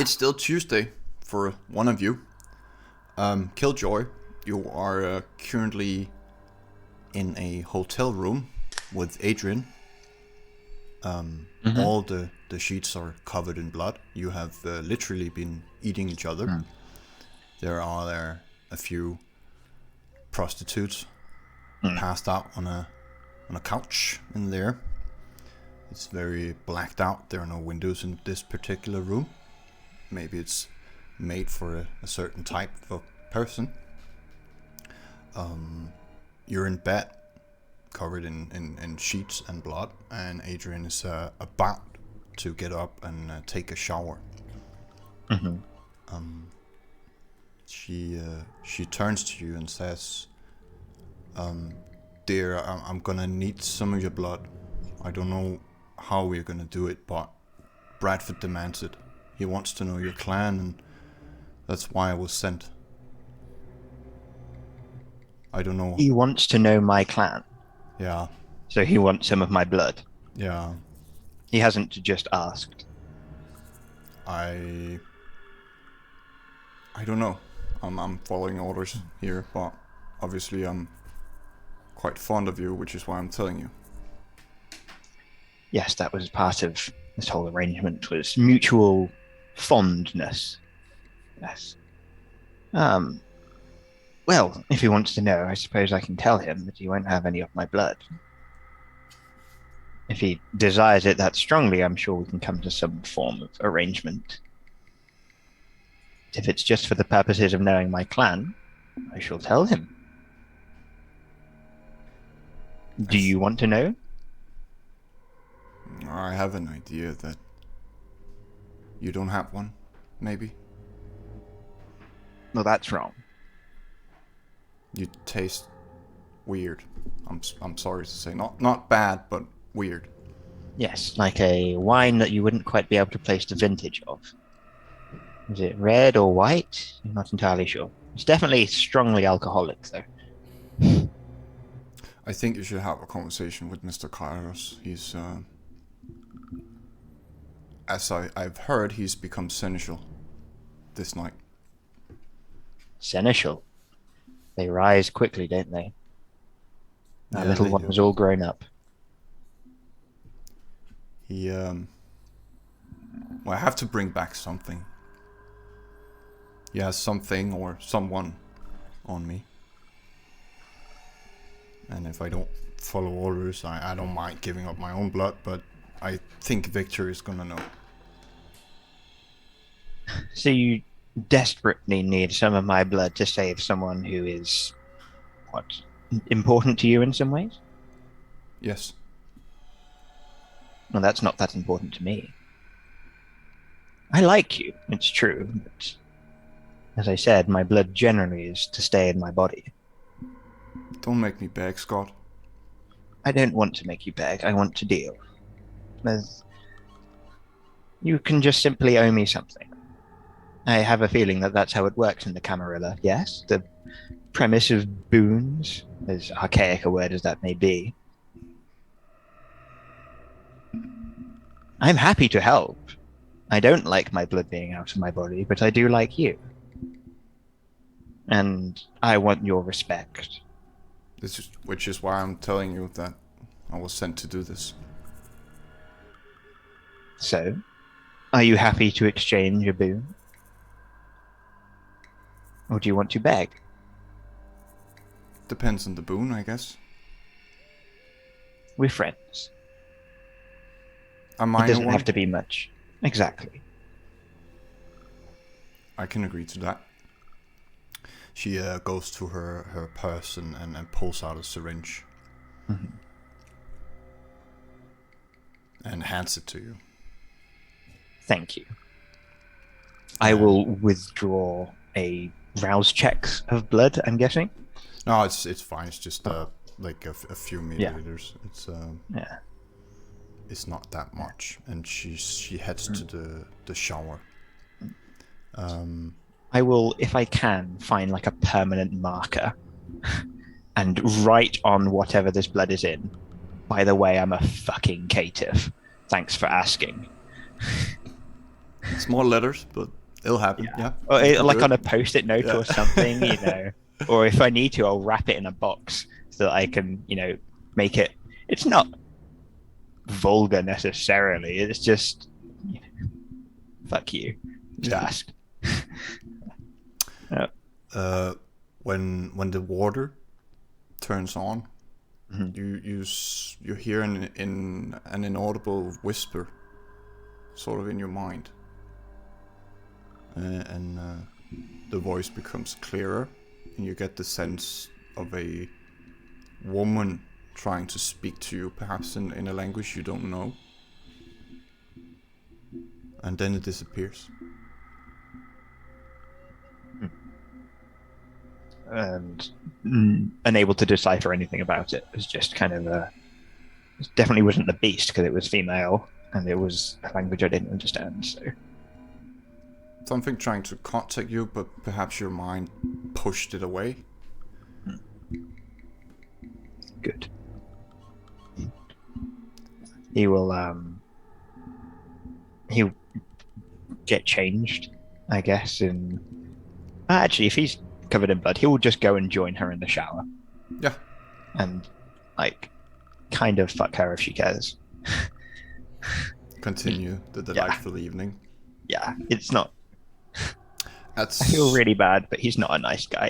It's still Tuesday for one of you. Killjoy, you are currently in a hotel room with Adrian. All the sheets are covered in blood. You have literally been eating each other. There are a few prostitutes passed out on a couch in there. It's very blacked out. There are no windows in this particular room. Maybe it's made for a certain type of person. You're in bed, covered in sheets and blood, and Adrian is about to get up and take a shower. She turns to you and says, "Dear, I'm gonna need some of your blood. I don't know how we're gonna do it, but Bradford demands it. He wants to know your clan, and that's why I was sent. I don't know." He wants to know my clan, Yeah, so he wants some of my blood. yeah. He hasn't just asked. I don't know. I'm following orders here, but obviously I'm quite fond of you, which is why I'm telling you. Yes, that was part of this whole arrangement, was mutual fondness. Yes. Well, if he wants to know, I suppose I can tell him that he won't have any of my blood. If he desires it that strongly, I'm sure we can come to some form of arrangement. If it's just for the purposes of knowing my clan, I shall tell him. Do you want to know? I have an idea that you don't have one, maybe. No, that's wrong. You taste weird. I'm sorry to say, not bad, but weird. Yes, like a wine that you wouldn't quite be able to place the vintage of. Is it red or white? I'm not entirely sure. It's definitely strongly alcoholic, though. I think you should have a conversation with Mr. Kairos. He's, as I've heard, he's become seneschal this night. Seneschal. They rise quickly, don't they? Our little one was all grown up. He, well, I have to bring back something. He has something or someone on me. And if I don't follow orders, I don't mind giving up my own blood, but I think Victor is gonna know. So you desperately need some of my blood to save someone who is, what, important to you in some ways? Yes. Well, that's not that important to me. I like you, it's true, but as I said, my blood generally is to stay in my body. Don't make me beg, Scott. I don't want to make you beg, I want to deal. You can just simply owe me something. I have a feeling that that's how it works in the Camarilla, yes? The premise of boons, as archaic a word as that may be. I'm happy to help. I don't like my blood being out of my body, but I do like you. And I want your respect. Which is why I'm telling you that I was sent to do this. So, are you happy to exchange a boon? Or do you want to beg? Depends on the boon, I guess. We're friends. A minor It doesn't one? have to be much. Exactly. I can agree to that. She goes to her purse and pulls out a syringe. And hands it to you. Thank you. I will withdraw a rouse checks of blood, I'm guessing. No, it's fine. It's just like a few milliliters. Yeah. It's not that much. And she heads to the shower. I will, if I can, find like a permanent marker and write on whatever this blood is in. By the way, I'm a fucking caitiff. Thanks for asking. Small letters, but it'll happen. Yeah. Or You can like do on a it. post-it note Yeah. or something, Or if I need to, I'll wrap it in a box so that I can, make it. It's not vulgar necessarily. It's just, fuck you. Just Yeah. ask. Yeah. When the water turns on, Mhm. you hear an inaudible whisper, sort of in your mind, and the voice becomes clearer, and you get the sense of a woman trying to speak to you, perhaps in a language you don't know, and then it disappears. And unable to decipher anything about it. It was just kind of it definitely wasn't the beast because it was female and it was a language I didn't understand. So Something trying to contact you, but perhaps your mind pushed it away. good. He will he'll get changed, I guess. And actually, if he's covered in blood, he will just go and join her in the shower Yeah. and like kind of fuck her if she cares. Continue the delightful evening. Yeah, it's not. That's I feel really bad, but he's not a nice guy.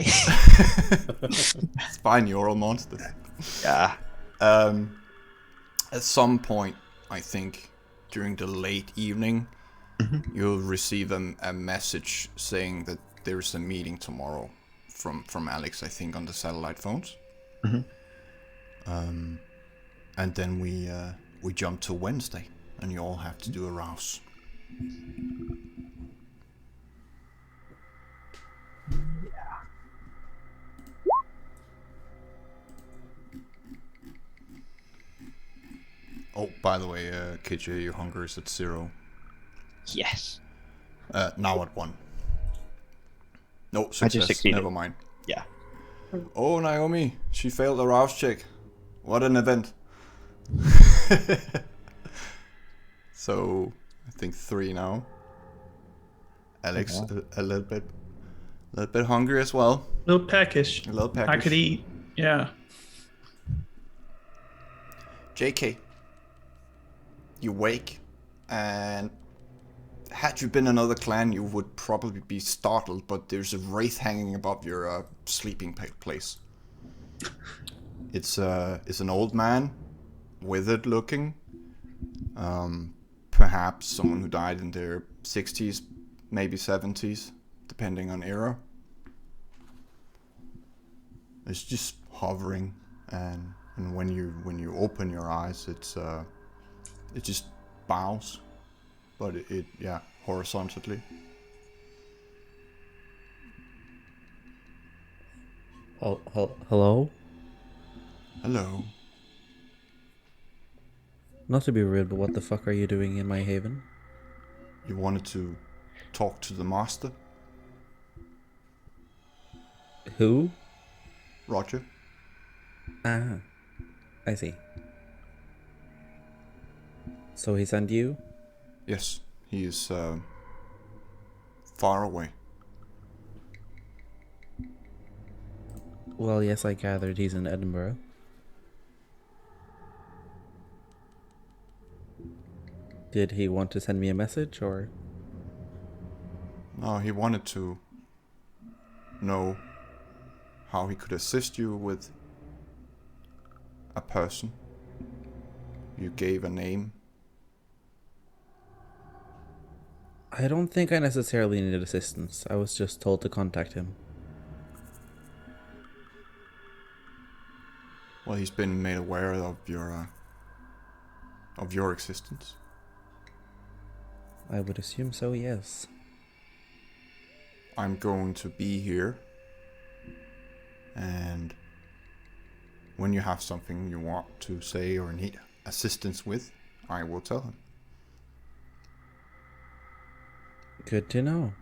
binaural monsters. Yeah. At some point, I think, during the late evening, you'll receive a message saying that there's a meeting tomorrow from Alex, I think, on the satellite phones. And then we jump to Wednesday, and you all have to do a rouse. Oh, by the way, KJ, your hunger is at 0. Yes. Now at 1. No, I just success. succeeded. Never mind. Yeah. Oh, Naomi, she failed the rouse check. What an event. So, I think 3 now. Alex, a little bit hungry as well. A little peckish. A little peckish. I could eat. Yeah. JK, you wake, and had you been another clan, you would probably be startled, but there's a wraith hanging above your sleeping place. It's an old man, withered looking, perhaps someone who died in their 60s, maybe 70s, depending on era. It's just hovering, and when you open your eyes, it just bows, but it horizontally. Hello? Hello. Not to be rude, but what the fuck are you doing in my haven? You wanted to talk to the master, Who? Roger? Ah, I see. So he sent you? Yes, he is far away. Well, yes, I gathered he's in Edinburgh. Did he want to send me a message, or? No, he wanted to know how he could assist you with a person. You gave a name. I don't think I necessarily needed assistance. I was just told to contact him. Well, he's been made aware of your existence. I would assume so, yes. I'm going to be here, and when you have something you want to say or need assistance with, I will tell him. Good to know.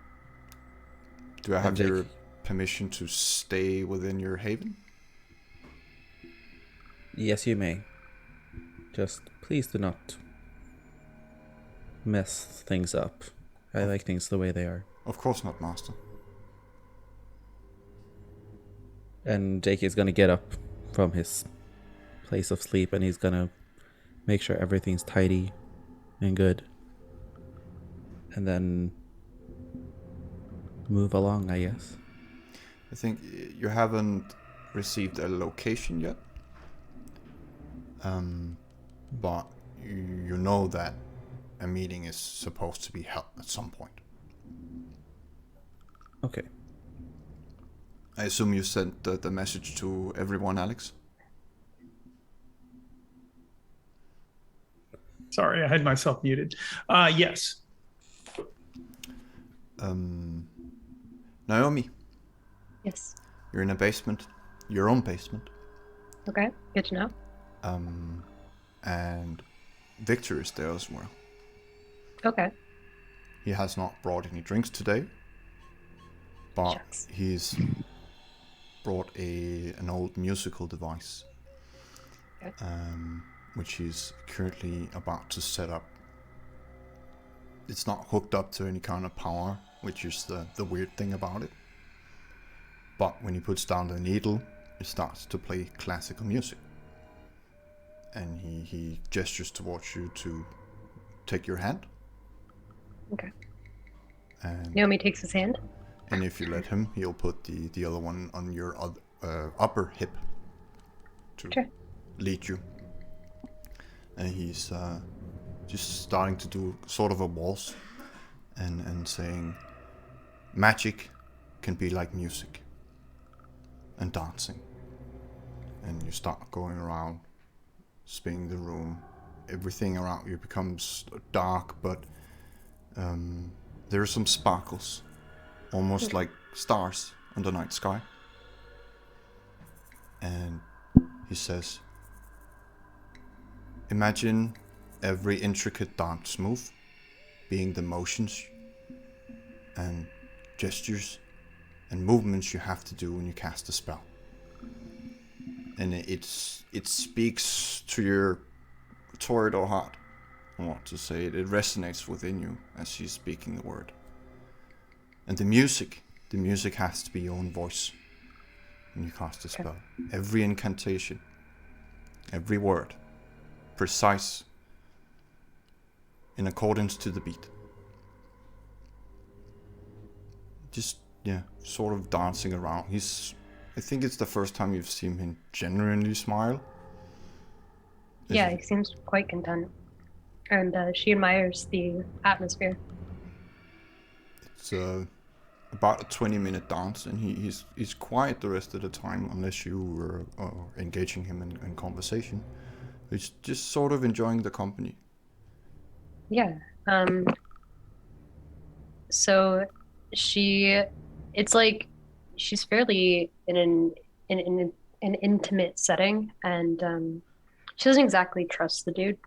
Do I have Jake. your permission to stay within your haven? Yes, you may. Just please do not mess things up. I like things the way they are. Of course not, Master. And Jake is gonna get up from his place of sleep and he's gonna make sure everything's tidy and good. And then move along, I guess. I think you haven't received a location yet. But you know that a meeting is supposed to be held at some point. Okay. I assume you sent the message to everyone, Alex? Sorry, I had myself muted. Yes. Naomi, Yes. you're in a basement. Your own basement. Okay. Good to know. And Victor is there as well. Okay. He has not brought any drinks today, but Shucks. he's brought an old musical device, Okay. which he's currently about to set up. It's not hooked up to any kind of power, which is the weird thing about it. But when he puts down the needle, it starts to play classical music. And he gestures towards you to take your hand. Okay. And Naomi takes his hand. And if you let him, he'll put the other one on your upper hip to Sure. lead you. And he's just starting to do sort of a waltz and saying, magic can be like music and dancing. And you start going around, spinning the room. Everything around you becomes dark, but there are some sparkles. Almost like stars on the night sky. And he says, imagine every intricate dance move being the motions and gestures and movements you have to do when you cast a spell. And it speaks to your Toreador heart. I want to say it resonates within you as she's speaking the word. And the music has to be your own voice when you cast a spell. Every incantation, every word, precise, in accordance to the beat. Just, sort of dancing around. I think it's the first time you've seen him genuinely smile. Yeah, he seems quite content. And she admires the atmosphere. It's about a 20-minute dance, and he's quiet the rest of the time, unless you were engaging him in conversation. He's just sort of enjoying the company. Yeah. So it's like she's fairly in an intimate setting, and she doesn't exactly trust the dude.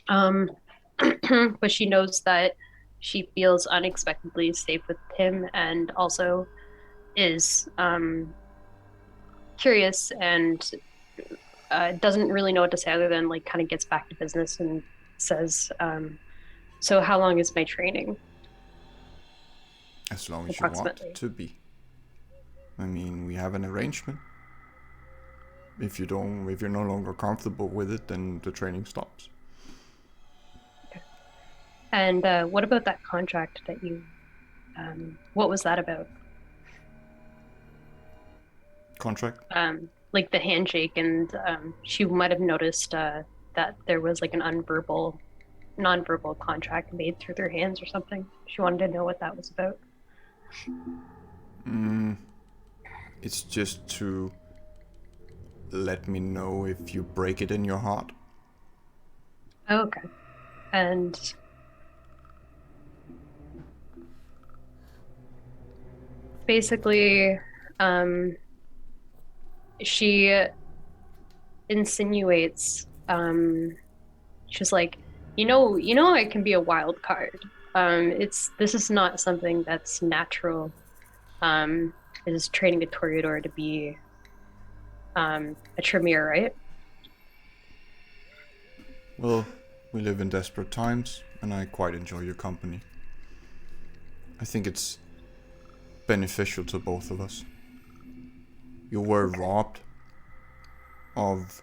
But she knows that she feels unexpectedly safe with him, and also is curious and doesn't really know what to say other than like kind of gets back to business and says, so how long is my training? As long as you want it to be. I mean, we have an arrangement. If you're no longer comfortable with it, then the training stops. And what about that contract that you, what was that about? Contract? Like the handshake, and she might have noticed that there was like an non-verbal contract made through their hands or something. She wanted to know what that was about. It's just to let me know if you break it in your heart. Oh, okay. And basically, she insinuates, she's like, you know, I can be a wild card. This is not something that's natural. It is training a Toreador to be a Tremere, right? Well, we live in desperate times, and I quite enjoy your company. I think it's beneficial to both of us. You were robbed of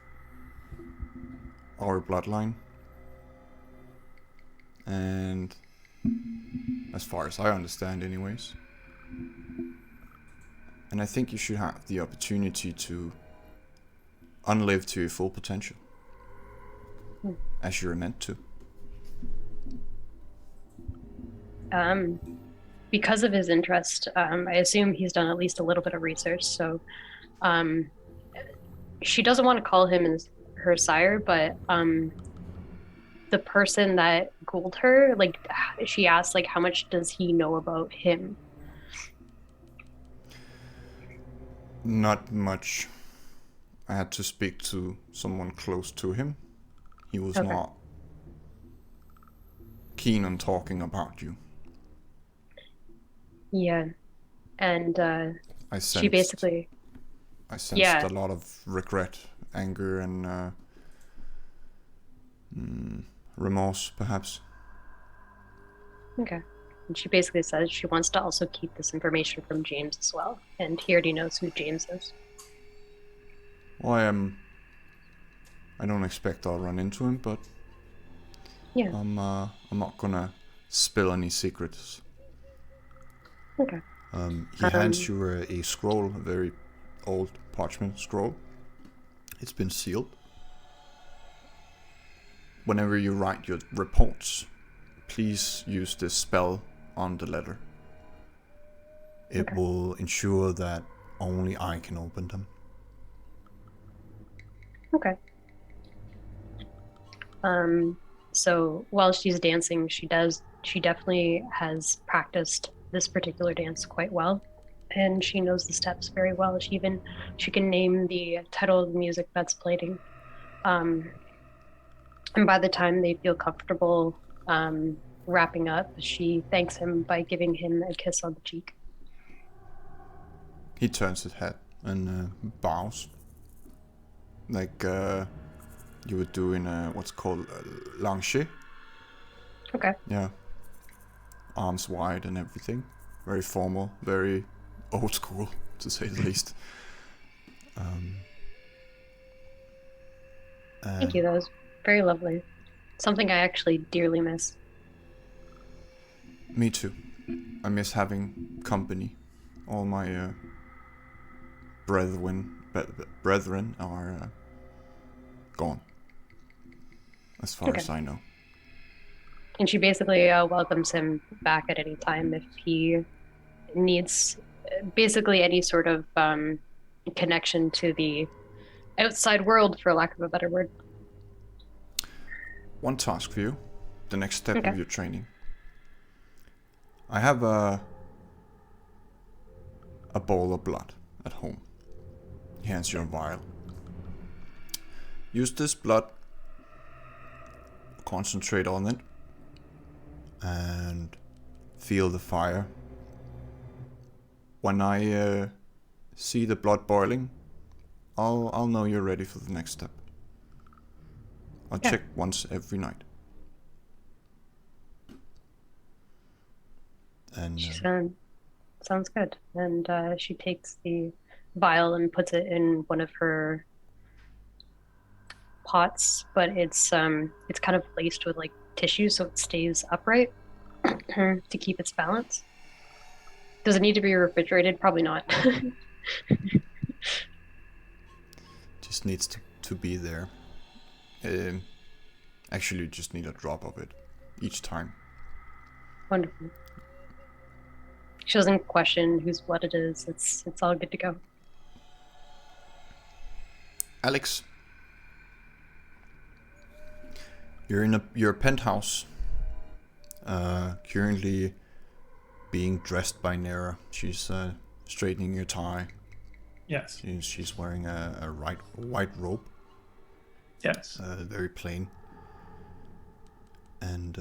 our bloodline. And as far as I understand anyways. And I think you should have the opportunity to unlive to your full potential. As you're meant to. Because of his interest, I assume he's done at least a little bit of research. So, she doesn't want to call him her sire, but the person that ghouled her, like, she asked, like, how much does he know about him? Not much. I had to speak to someone close to him. He was not keen on talking about you. Yeah. And she basically... I sensed a lot of regret, anger, and remorse, perhaps. Okay. And she basically says she wants to also keep this information from James as well. And he already knows who James is. Well, I don't expect I'll run into him, but yeah, I'm not gonna spill any secrets. Okay. He hands you a scroll, a very old parchment scroll. It's been sealed. Whenever you write your reports, please use this spell on the letter. It will ensure that only I can open them. Okay. So while she's dancing, she definitely has practiced this particular dance quite well, and she knows the steps very well. She can name the title of the music that's playing. And by the time they feel comfortable wrapping up, she thanks him by giving him a kiss on the cheek. He turns his head and bows. Like you would do in what's called langer. Okay. Yeah. Arms wide and everything. Very formal, very old school, to say the least. Thank you, that was very lovely. Something I actually dearly miss. Me too. I miss having company. All my brethren are gone. As far as I know. And she basically welcomes him back at any time if he needs basically any sort of connection to the outside world, for lack of a better word. One task for you. The next step of your training. I have a bowl of blood at home. He hands you a vial. Use this blood. Concentrate on it. And feel the fire. When I see the blood boiling, I'll know you're ready for the next step. I'll check once every night. And She sounds good. And she takes the vial and puts it in one of her pots, but it's kind of laced with like tissue so it stays upright to keep its balance. Does it need to be refrigerated? Probably not. just needs to be there. Actually, you just need a drop of it each time. Wonderful. She doesn't question whose blood it is. It's all good to go. Alex, you're in your penthouse. Currently being dressed by Nera. She's straightening your tie. Yes. She's wearing a white robe. Yes. Very plain. And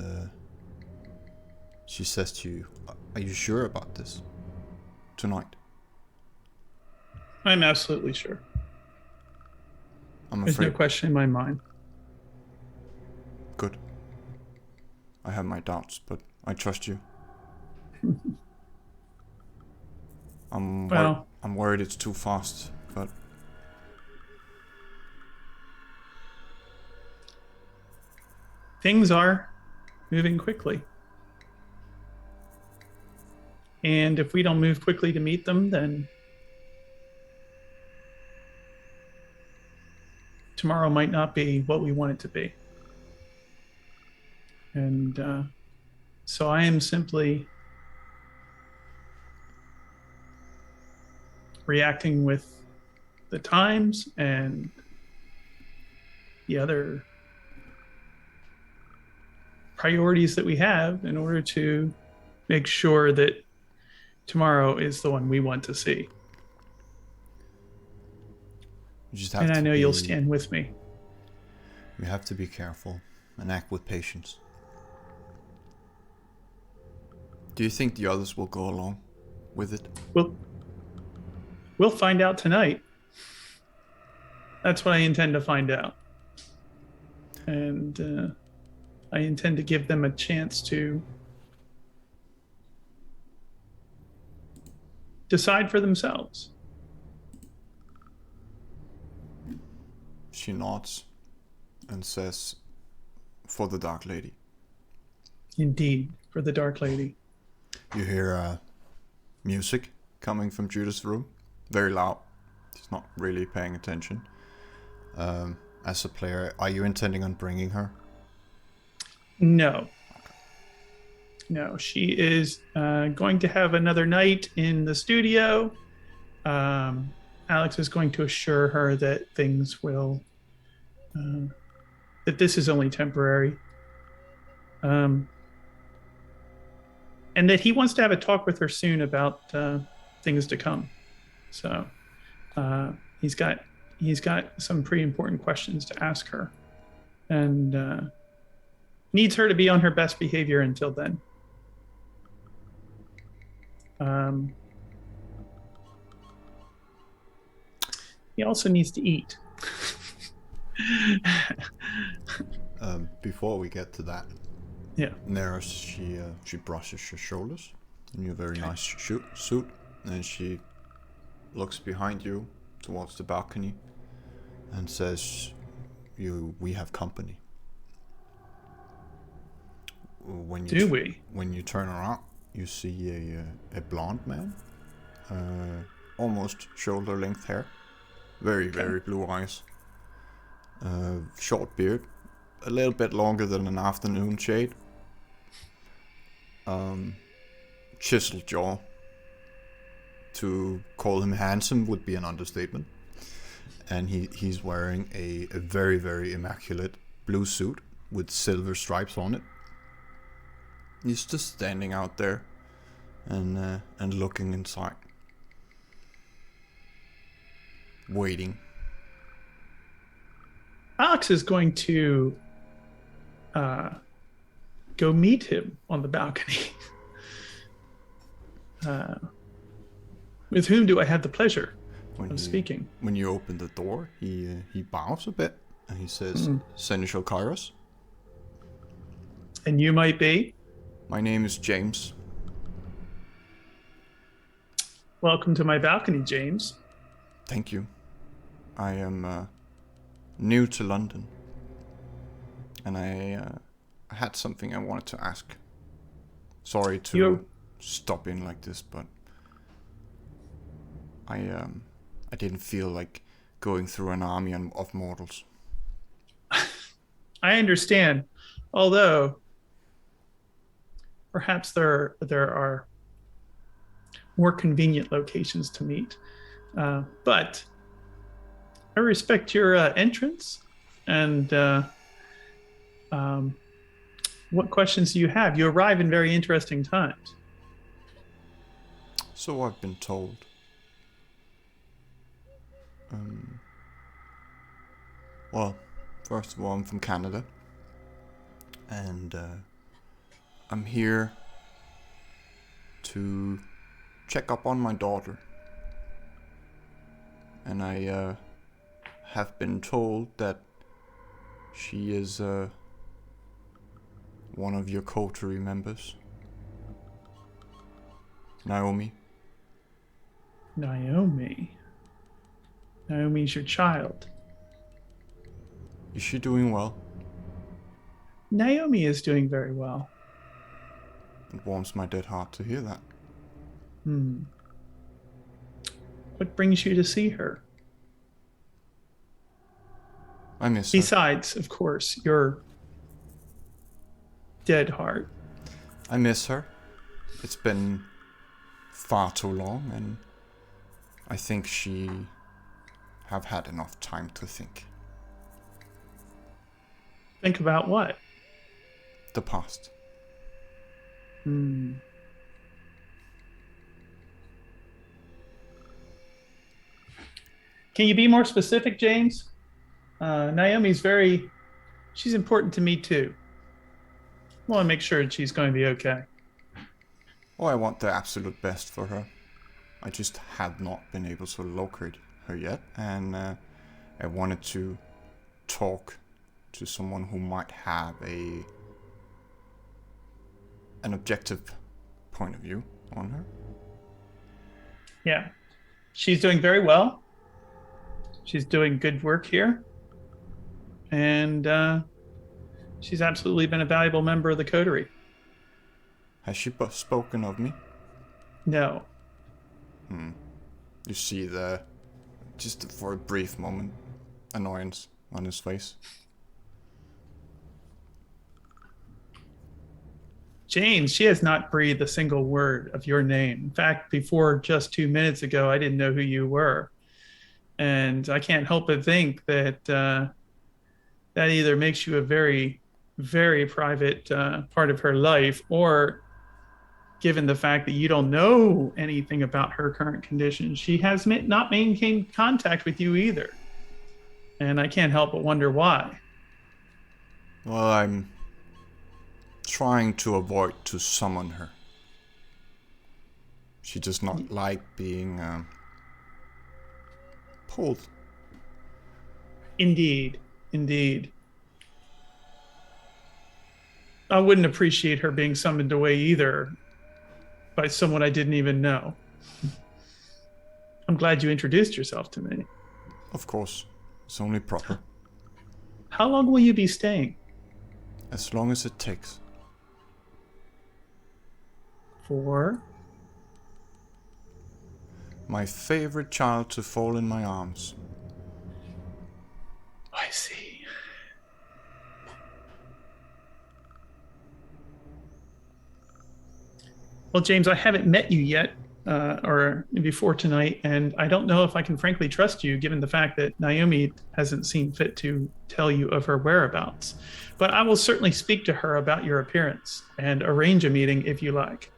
she says to you, "Are you sure about this? Tonight?" I'm absolutely sure. I'm There's afraid. no question in my mind. Good. I have my doubts, but I trust you. Well, I'm worried it's too fast, but things are moving quickly. And if we don't move quickly to meet them, then tomorrow might not be what we want it to be. And so I am simply reacting with the times and the other priorities that we have in order to make sure that tomorrow is the one we want to see. you just have And I to know be, you'll stand with me. You have to be careful and act with patience. Do you think the others will go along with it? We'll find out tonight. That's what I intend to find out. And I intend to give them a chance to decide for themselves. She nods and says, "For the Dark Lady." Indeed, for the Dark Lady. You hear music coming from Judith's room, very loud. She's not really paying attention. As a player, are you intending on bringing her? No. No, she is going to have another night in the studio. Alex is going to assure her that things will, that this is only temporary. And that he wants to have a talk with her soon about things to come. So he's got some pretty important questions to ask her, and needs her to be on her best behavior until then. He also needs to eat. Before we get to that, Yeah. Neris, she brushes your shoulders in your very nice suit, and she looks behind you towards the balcony and says, "We have company." When you turn around, you see a blonde man, almost shoulder length hair, very blue eyes, short beard, a little bit longer than an afternoon shade, chiseled jaw. To call him handsome would be an understatement. And he's wearing a very immaculate blue suit with silver stripes on it. He's just standing out there and looking inside, waiting. Alex is going to go meet him on the balcony. With whom do I have the pleasure of speaking? When you open the door, he bows a bit and he says, "Seneschal Kairos." And you might be? My name is James. Welcome to my balcony, James. Thank you. I am new to London, and I had something I wanted to ask. Sorry to stop in like this, but I didn't feel like going through an army of mortals. I understand, although perhaps there are more convenient locations to meet. But I respect your entrance, and what questions do you have? You arrive in very interesting times. So I've been told. Well, first of all, I'm from Canada, and I'm here to check up on my daughter. And I have been told that she is one of your coterie members. Naomi. Naomi. Naomi's your child. Is she doing well? Naomi is doing very well. It warms my dead heart to hear that. What brings you to see her? I miss her. Besides, of course, your dead heart. I miss her. It's been far too long, and I think she have had enough time to think. Think about what? The past. Can you be more specific, James? Naomi's she's important to me too. I want to make sure she's going to be okay. Oh, I want the absolute best for her. I just have not been able to locate her yet, and I wanted to talk to someone who might have an objective point of view on her. Yeah. She's doing very well. She's doing good work here. And she's absolutely been a valuable member of the coterie. Has she spoken of me? No. You see just for a brief moment, annoyance on his face. James, she has not breathed a single word of your name. In fact, before just 2 minutes ago, I didn't know who you were. And I can't help but think that that either makes you a very, very private part of her life, or given the fact that you don't know anything about her current condition, she has not maintained contact with you either. And I can't help but wonder why. Well, I'm trying to avoid to summon her. She does not like being pulled. Indeed. I wouldn't appreciate her being summoned away either by someone I didn't even know. I'm glad you introduced yourself to me. Of course, it's only proper. How long will you be staying? As long as it takes. For? My favorite child to fall in my arms. I see. Well, James, I haven't met you yet, or before tonight, and I don't know if I can frankly trust you, given the fact that Naomi hasn't seen fit to tell you of her whereabouts. But I will certainly speak to her about your appearance and arrange a meeting if you like.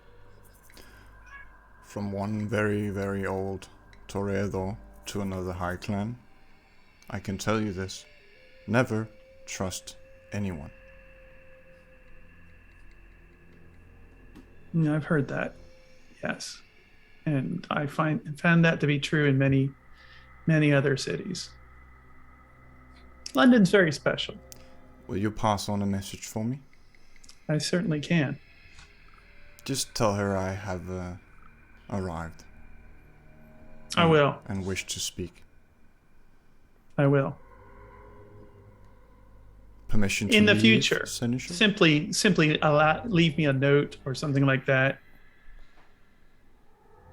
From one very, very old Toreador to another high clan, I can tell you this: never trust anyone. I've heard that, yes, and I found that to be true in many, many other cities. London's very special. Will you pass on a message for me? I certainly can. Just tell her I have arrived. I will. And wish to speak. I will. Permission to in the leave, future. Seneschal? Simply leave me a note or something like that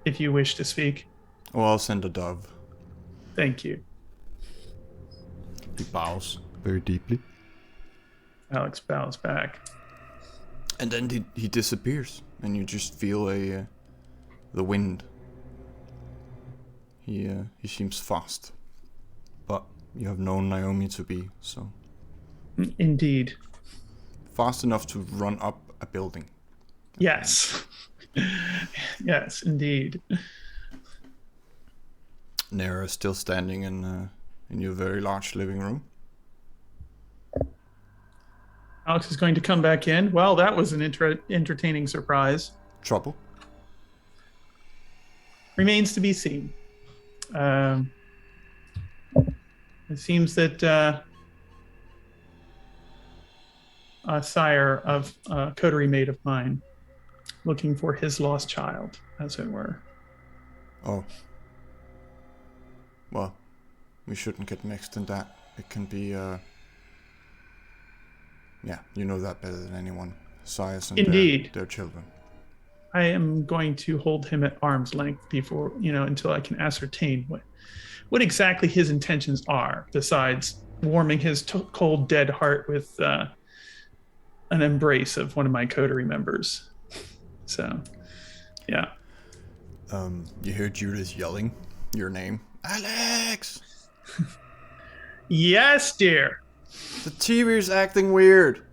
if you wish to speak. Or I'll send a dove. Thank you. He bows very deeply. Alex bows back. And then he disappears, and you just feel the wind. He seems fast, but you have known Naomi to be so. Indeed. Fast enough to run up a building. Yes. Yes, indeed. Nera is still standing in your very large living room. Alex is going to come back in. Well, that was an entertaining surprise. Trouble? Remains to be seen. It seems that a sire of a coterie mate of mine, looking for his lost child, as it were. Oh, well, we shouldn't get mixed in that. It can be, yeah, you know that better than anyone. Sires and Indeed. their children. I am going to hold him at arm's length before, until I can ascertain what exactly his intentions are, besides warming his cold, dead heart with an embrace of one of my coterie members. So, yeah. You hear Judith yelling your name. Alex! Yes, dear. The TV's acting weird.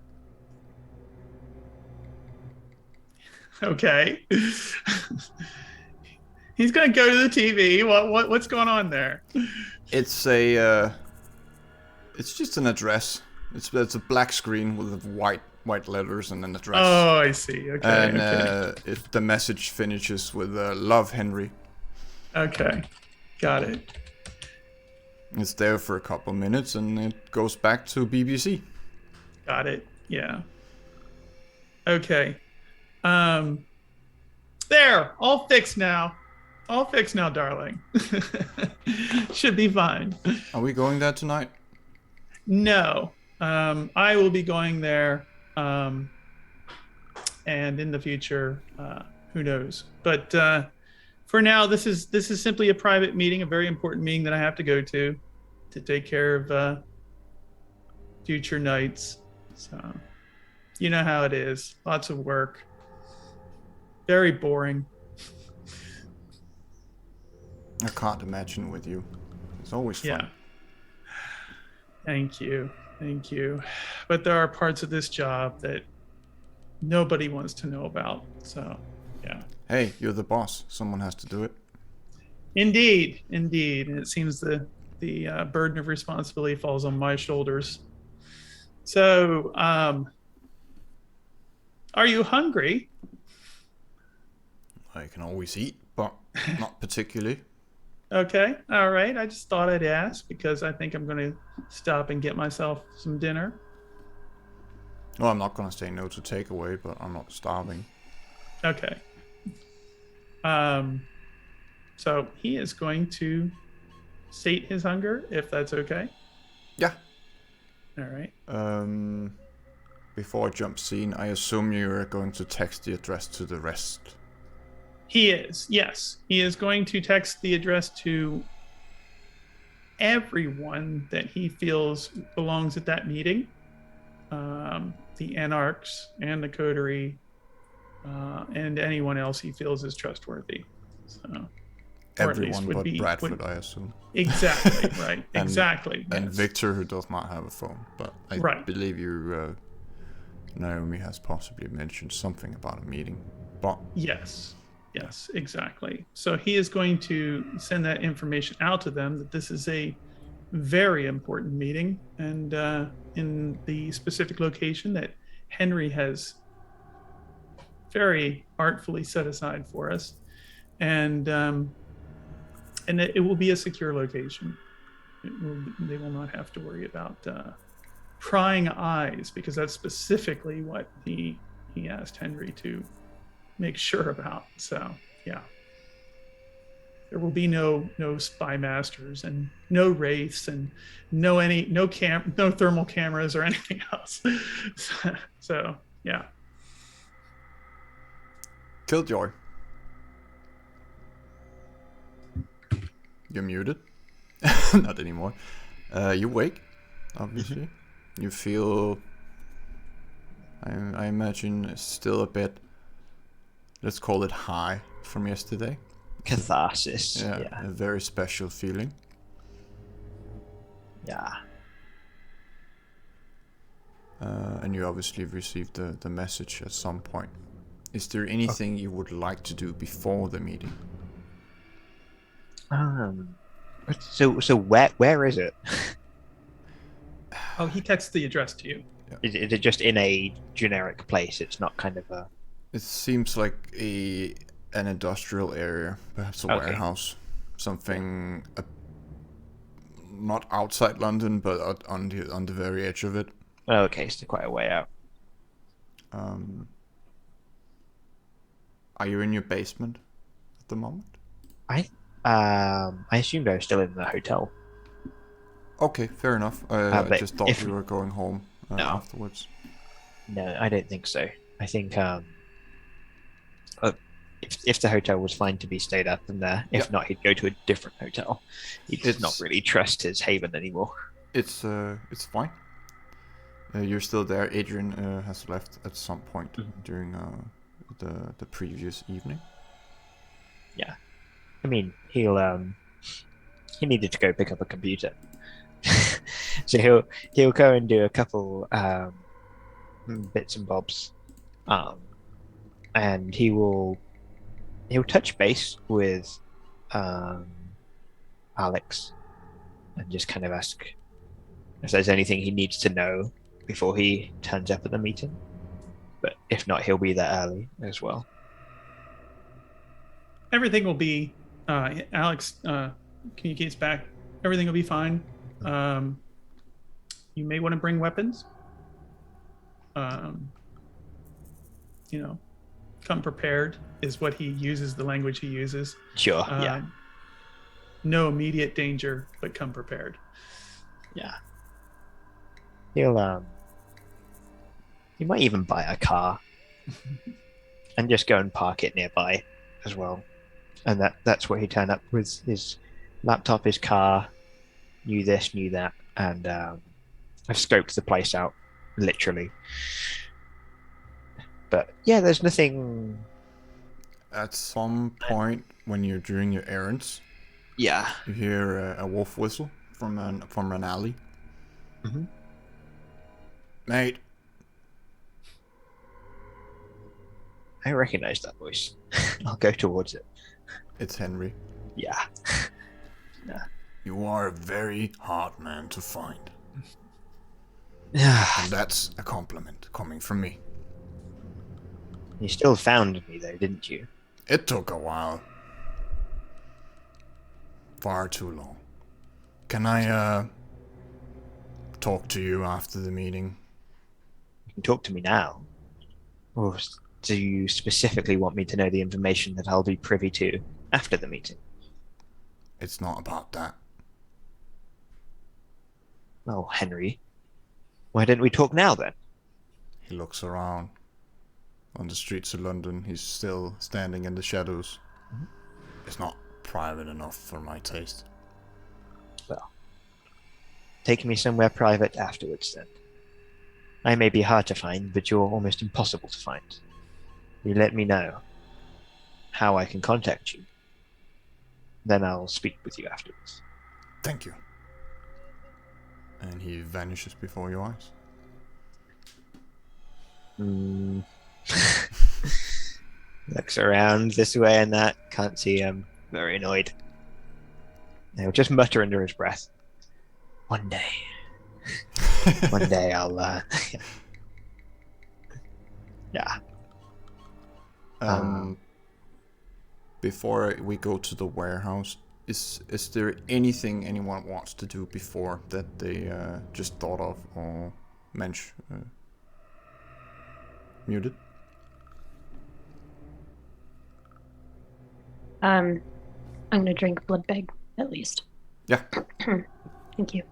Okay. He's gonna go to the TV. What's going on there? It's it's just an address. It's a black screen with white letters and an address. Oh, I see. Okay. And Okay. the message finishes with "Love, Henry." Okay. Got it. It's there for a couple minutes and it goes back to BBC. Got it. Yeah. Okay. There. All fixed now. All fixed now, darling. Should be fine. Are we going there tonight? No. I will be going there. And in the future, who knows? But for now, this is simply a private meeting, a very important meeting that I have to go to take care of future nights. So, you know how it is. Lots of work. Very boring. I can't imagine with you. It's always fun. Yeah. Thank you. Thank you. But there are parts of this job that nobody wants to know about. So, yeah. Hey, you're the boss. Someone has to do it. Indeed. Indeed. And it seems the burden of responsibility falls on my shoulders. So, are you hungry? I can always eat, but not particularly. Okay. All right. I just thought I'd ask because I think I'm going to stop and get myself some dinner. Well, I'm not going to say no to takeaway, but I'm not starving. Okay. So he is going to sate his hunger, if that's okay. Yeah. All right. Before I jump scene, I assume you're going to text the address to the rest. He is, yes. He is going to text the address to everyone that he feels belongs at that meeting. The Anarchs and the Coterie, and anyone else he feels is trustworthy. So, Everyone but Bradford, I assume. Exactly, right. And- Exactly. And yes. Victor, who does not have a phone. But I Right. believe you, Naomi has possibly mentioned something about a meeting. But Yes, exactly. So he is going to send that information out to them that this is a very important meeting and in the specific location that Henry has very artfully set aside for us. And it will be a secure location. They will not have to worry about prying eyes because that's specifically what he asked Henry to make sure about. So yeah, there will be no spy masters and no wraiths and no thermal cameras or anything else. So yeah. Killjoy. You're muted. Not anymore. You wake, obviously. You feel, I imagine, still a bit, let's call it high from yesterday. Catharsis. Yeah, Yeah. a very special feeling. Yeah. And you obviously received the message at some point. Is there anything you would like to do before the meeting? So where is it? Oh, he texts the address to you. Is it just in a generic place? It's not kind of a. It seems like an industrial area, perhaps a Okay. warehouse, something not outside London, but on the very edge of it. Okay, so quite a way out. Are you in your basement at the moment? I assumed I was still in the hotel. Okay, fair enough. I But just thought if- you were going home No. afterwards. No, I don't think so. I think if the hotel was fine to be stayed up in there, if Yeah. not, he'd go to a different hotel. He'd It's- not really trust his haven anymore. It's fine. You're still there. Adrian has left at some point during the previous evening. Yeah, I mean he needed to go pick up a computer, so he'll go and do a couple bits and bobs, and he'll touch base with Alex and just kind of ask if there's anything he needs to know before he turns up at the meeting. But if not, he'll be there early as well. Everything will be. Alex communicates back. Everything will be fine. You may want to bring weapons. Come prepared is what he uses. The language he uses. Sure. Yeah. No immediate danger, but come prepared. Yeah. He might even buy a car and just go and park it nearby as well. And that's where he turned up with his laptop, his car, knew this, knew that, and I've scoped the place out, literally. But yeah, there's nothing. At some point when you're doing your errands, Yeah. you hear a wolf whistle from an alley. Mm-hmm. Mate, I recognize that voice. I'll go towards it. it's Henry. Yeah. You are a very hard man to find. Yeah. And that's a compliment coming from me. You still found me though, didn't you? It took a while. Far too long. Can I, talk to you after the meeting? You can talk to me now. Or do you specifically want me to know the information that I'll be privy to after the meeting? It's not about that. Well, Henry, why don't we talk now then? He looks around. On the streets of London, he's still standing in the shadows. Mhm. It's not private enough for my taste. Well, take me somewhere private afterwards then. I may be hard to find, but you're almost impossible to find. You let me know how I can contact you. Then I'll speak with you afterwards. Thank you. And he vanishes before your eyes. Looks around this way and that. Can't see him. Very annoyed. He'll just mutter under his breath. One day. One day I'll yeah. Before we go to the warehouse, is there anything anyone wants to do before that they just thought of or muted? I'm gonna drink blood bag at least. Yeah. Thank you.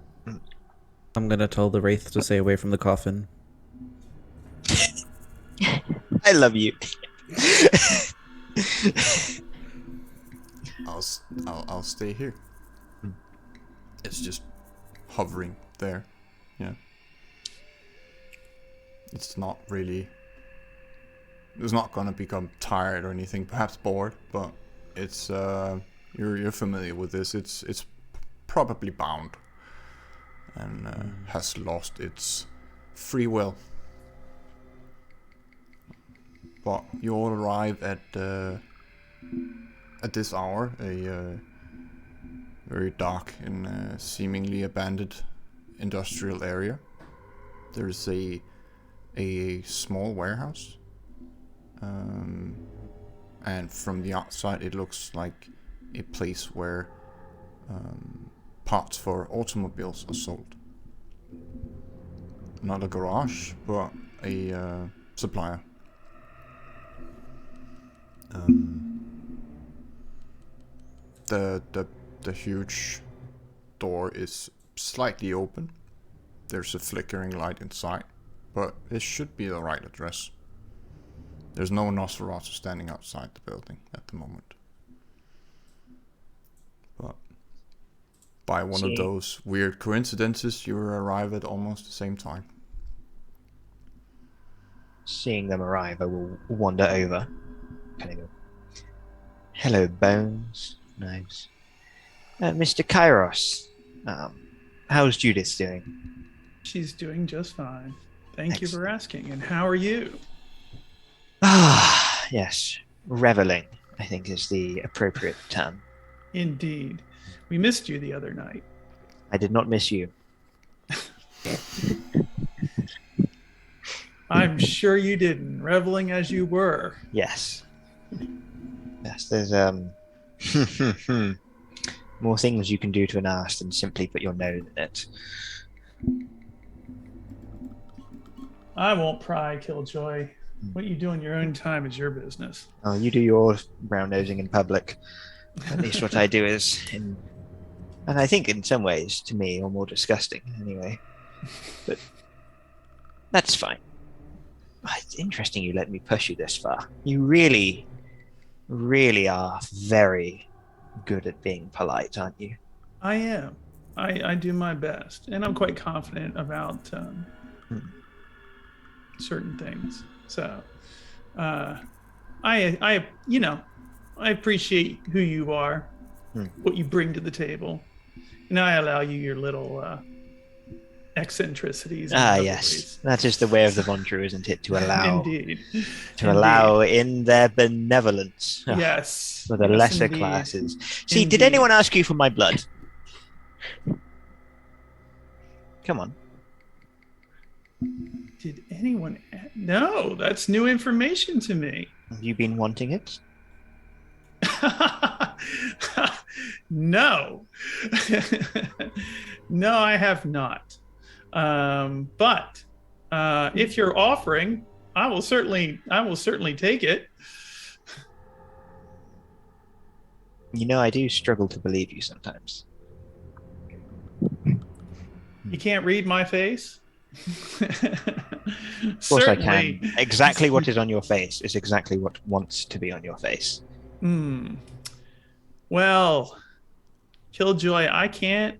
I'm gonna tell the wraith to stay away from the coffin. I love you. I'll stay here. It's just hovering there. Yeah. It's not really. It's not gonna become tired or anything. Perhaps bored, but it's you're familiar with this. It's probably bound and has lost its free will. But you all arrive at this hour, a very dark and seemingly abandoned industrial area. There's a small warehouse, and from the outside it looks like a place where parts for automobiles are sold. Not a garage, but a supplier. The huge door is slightly open. There's a flickering light inside, but it should be the right address. There's no Nosferatu standing outside the building at the moment. But by one of those weird coincidences, you arrive at almost the same time. Seeing them arrive, I will wander over. Kind of go, hello, Bones. Nice. Mr. Kairos, how's Judith doing? She's doing just fine. Thank you for asking. And how are you? Ah, yes. Reveling, I think, is the appropriate term. Indeed. We missed you the other night. I did not miss you. I'm sure you didn't, reveling as you were. Yes. Yes, there's more things you can do to an arse than simply put your nose in it. I won't pry, Killjoy. What you do in your own time is your business. Oh, you do your brown nosing in public. At least what I do is in, and I think in some ways, to me, are more disgusting anyway. But that's fine. It's interesting you let me push you this far. You really, really are very good at being polite, aren't you? I am. I do my best, and I'm quite confident about certain things. So, I appreciate who you are, what you bring to the table, and I allow you your little eccentricities. Yes, that is the way of the Von Drew, isn't it? To allow, indeed, allow in their benevolence. Yes, for the lesser classes. See, Indeed. Did anyone ask you for my blood? Come on. Did anyone? No, that's new information to me. Have you been wanting it? No. No, I have not. But if you're offering, I will certainly take it. You know, I do struggle to believe you sometimes. You can't read my face? Of course I can. Exactly what is on your face is exactly what wants to be on your face. Well, Killjoy, I can't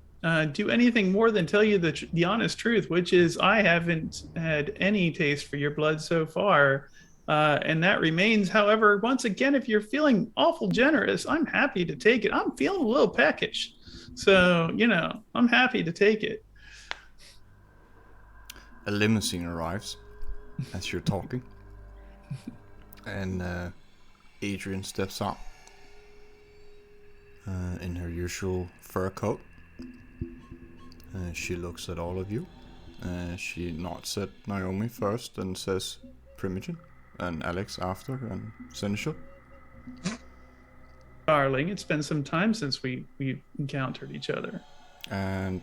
do anything more than tell you the honest truth, which is I haven't had any taste for your blood so far. And that remains. However, once again, if you're feeling awful generous, I'm happy to take it. I'm feeling a little peckish. So, I'm happy to take it. A limousine arrives as you're talking. And Adrian steps out in her usual fur coat. She looks at all of you. She nods at Naomi first and says Primogen, and Alex after, and Seneschal. Darling, it's been some time since we've encountered each other. And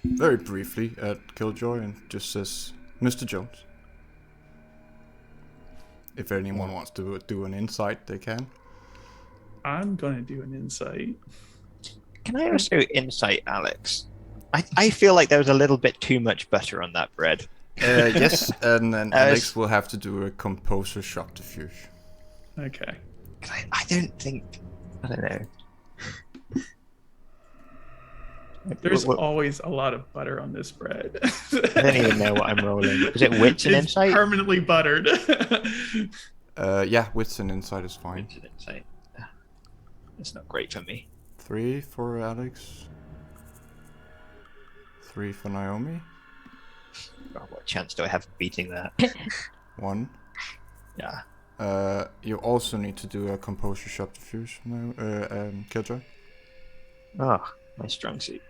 very briefly at Killjoy and just says, Mr. Jones. If anyone wants to do an insight, they can. I'm going to do an insight. Can I also insight Alex? I feel like there was a little bit too much butter on that bread. Yes, and then Alex will have to do a composer subterfuge. Okay. I don't know. There's always a lot of butter on this bread. I don't even know what I'm rolling. Is it wits and insight? Permanently buttered. Yeah, wits and insight is fine. Wits and insight. It's not great for me. 3 for Alex. 3 for Naomi. Oh, what chance do I have of beating that? 1. Yeah. You also need to do a composure subterfuge now, Killjoy. Oh, my strong suit.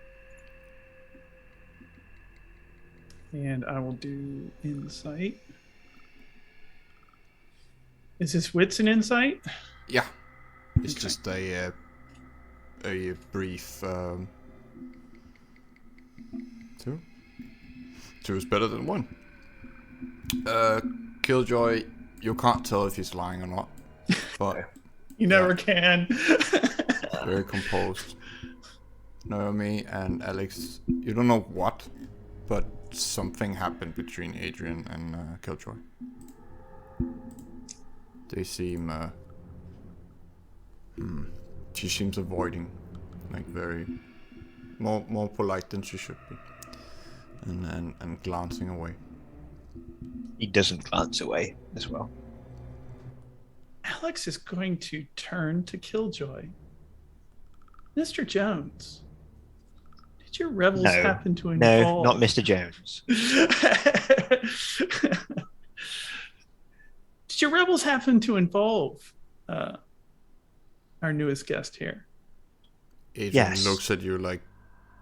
And I will do insight. Is this wits and insight? Yeah. It's just a brief 2. 2 is better than 1. Killjoy, you can't tell if he's lying or not, but You never can. very composed. Naomi and Alex, you don't know what, but something happened between Adrian and Killjoy. They seem, she seems avoiding, like very, more polite than she should be, and glancing away. He doesn't glance away as well. Alex is going to turn to Killjoy. Mr. Jones, did your rebels happen to involve... No, not Mr. Jones. Did your rebels happen to involve our newest guest here? Adrian looks at you like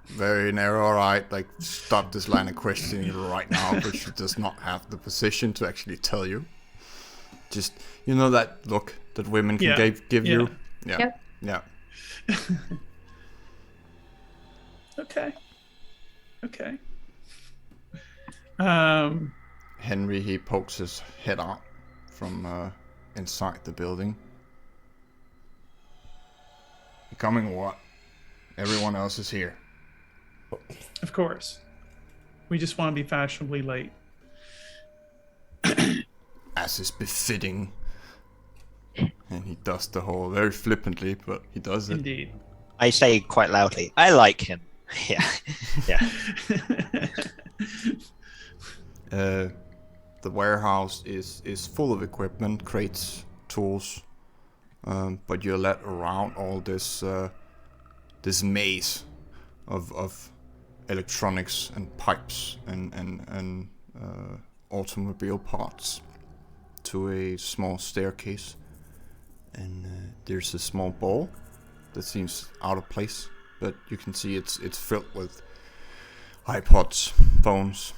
very narrow-eyed, like stop this line of questioning right now, but she does not have the position to actually tell you. Just, you know that look that women can give you? Yeah. Okay. Henry, he pokes his head out from inside the building. You coming or what? Everyone else is here. Of course. We just want to be fashionably late. As is befitting. And he does the whole, very flippantly, but he does it. Indeed. I say quite loudly, I like him. Yeah. The warehouse is full of equipment, crates, tools, but you're led around all this this maze of electronics and pipes and automobile parts to a small staircase, and there's a small ball that seems out of place, but you can see it's filled with iPods, phones,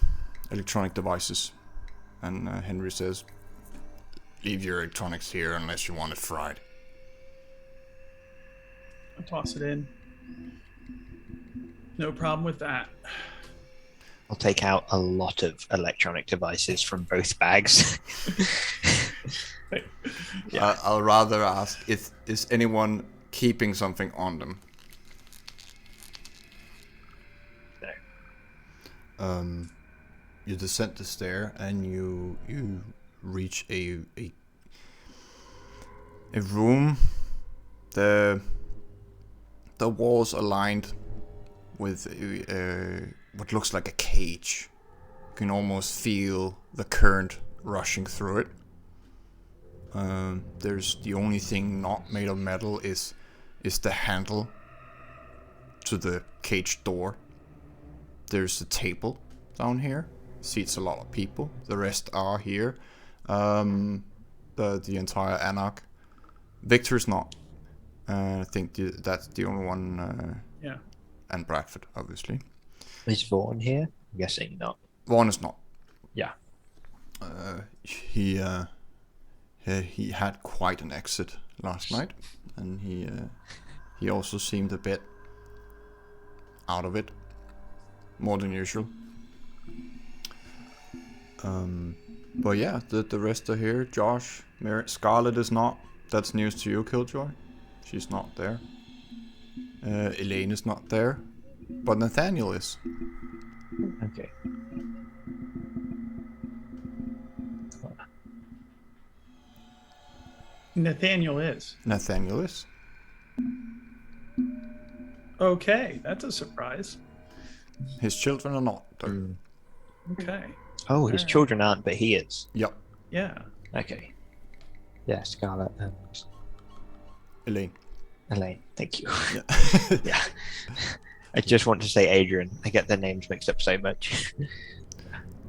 electronic devices. And Henry says, leave your electronics here unless you want it fried. I'll toss it in. No problem with that. I'll take out a lot of electronic devices from both bags. I'll rather ask, is anyone keeping something on them? No. You descend the stair and you reach a room. The walls are lined with what looks like a cage. You can almost feel the current rushing through it. There's the only thing not made of metal is the handle to the cage door. There's a table down here. Seats a lot of people. The rest are here. The entire Anarch. Victor's not. I think that's the only one. And Bradford, obviously. Is Vaughn here? I'm guessing not. Vaughn is not. Yeah. He had quite an exit last night, and he also seemed a bit out of it, more than usual. But yeah, the rest are here. Josh, Mary, Scarlett is not. That's news to you, Killjoy. She's not there. Elaine is not there, but Nathaniel is. Okay. Nathaniel is. Nathaniel is. Okay, that's a surprise. His children are not, though. Okay. Oh, his children aren't, but he is. Yep. Yeah. Okay. Yeah, Scarlett and Elaine. Thank you. Yeah. Yeah. I just want to say Adrian. I get their names mixed up so much.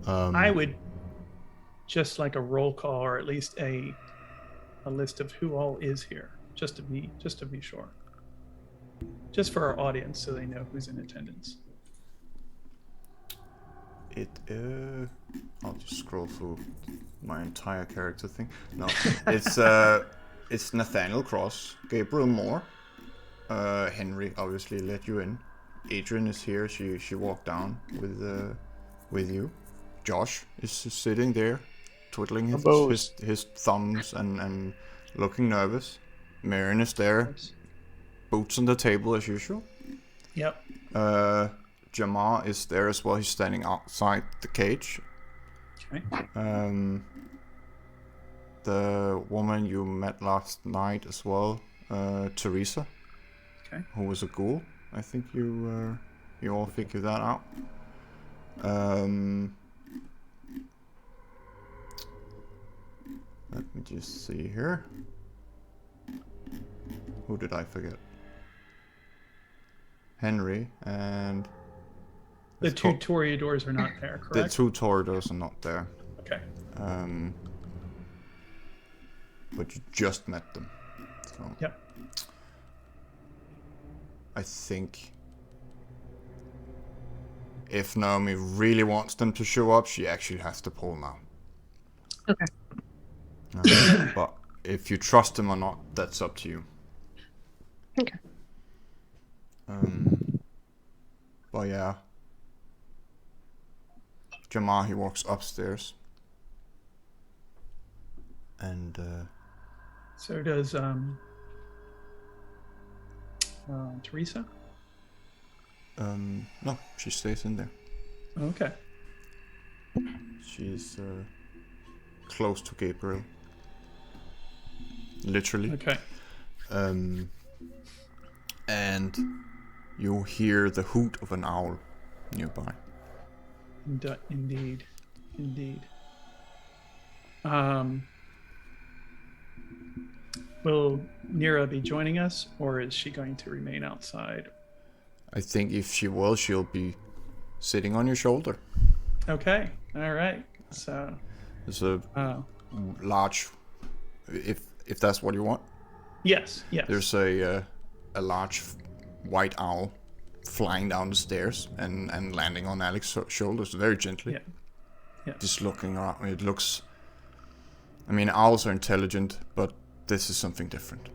I would just like a roll call, or at least a list of who all is here, just to be sure. Just for our audience, so they know who's in attendance. I'll just scroll through my entire character thing. No, it's Nathaniel Cross, Gabriel Moore, Henry obviously let you in. Adrian is here. She walked down with you. Josh is sitting there, twiddling his thumbs and looking nervous. Marion is there, boots on the table as usual. Yep. Jamar is there as well. He's standing outside the cage. Okay. The woman you met last night as well, Teresa. Okay. Who was a ghoul. I think you all figured that out. Let me just see here. Who did I forget? Henry and... The two Toreadors are not there, The correct? two Toreadors are not there. Okay. But you just met them. So Yep. I think if Naomi really wants them to show up, she actually has to pull now. Okay. But if you trust them or not, that's up to you. Okay. But yeah. Jamar, he walks upstairs. And So does Teresa? no, she stays in there. Okay. She's close to Gabriel. Literally. Okay. And you hear the hoot of an owl nearby. Indeed. Will Nira be joining us, or is she going to remain outside? I think if she will, she'll be sitting on your shoulder. Okay. All right. So. There's a large, if that's what you want. Yes. Yes. There's a large white owl flying down the stairs and landing on Alex's shoulders very gently. Yeah. Just looking around. It looks. I mean, owls are intelligent, but this is something different.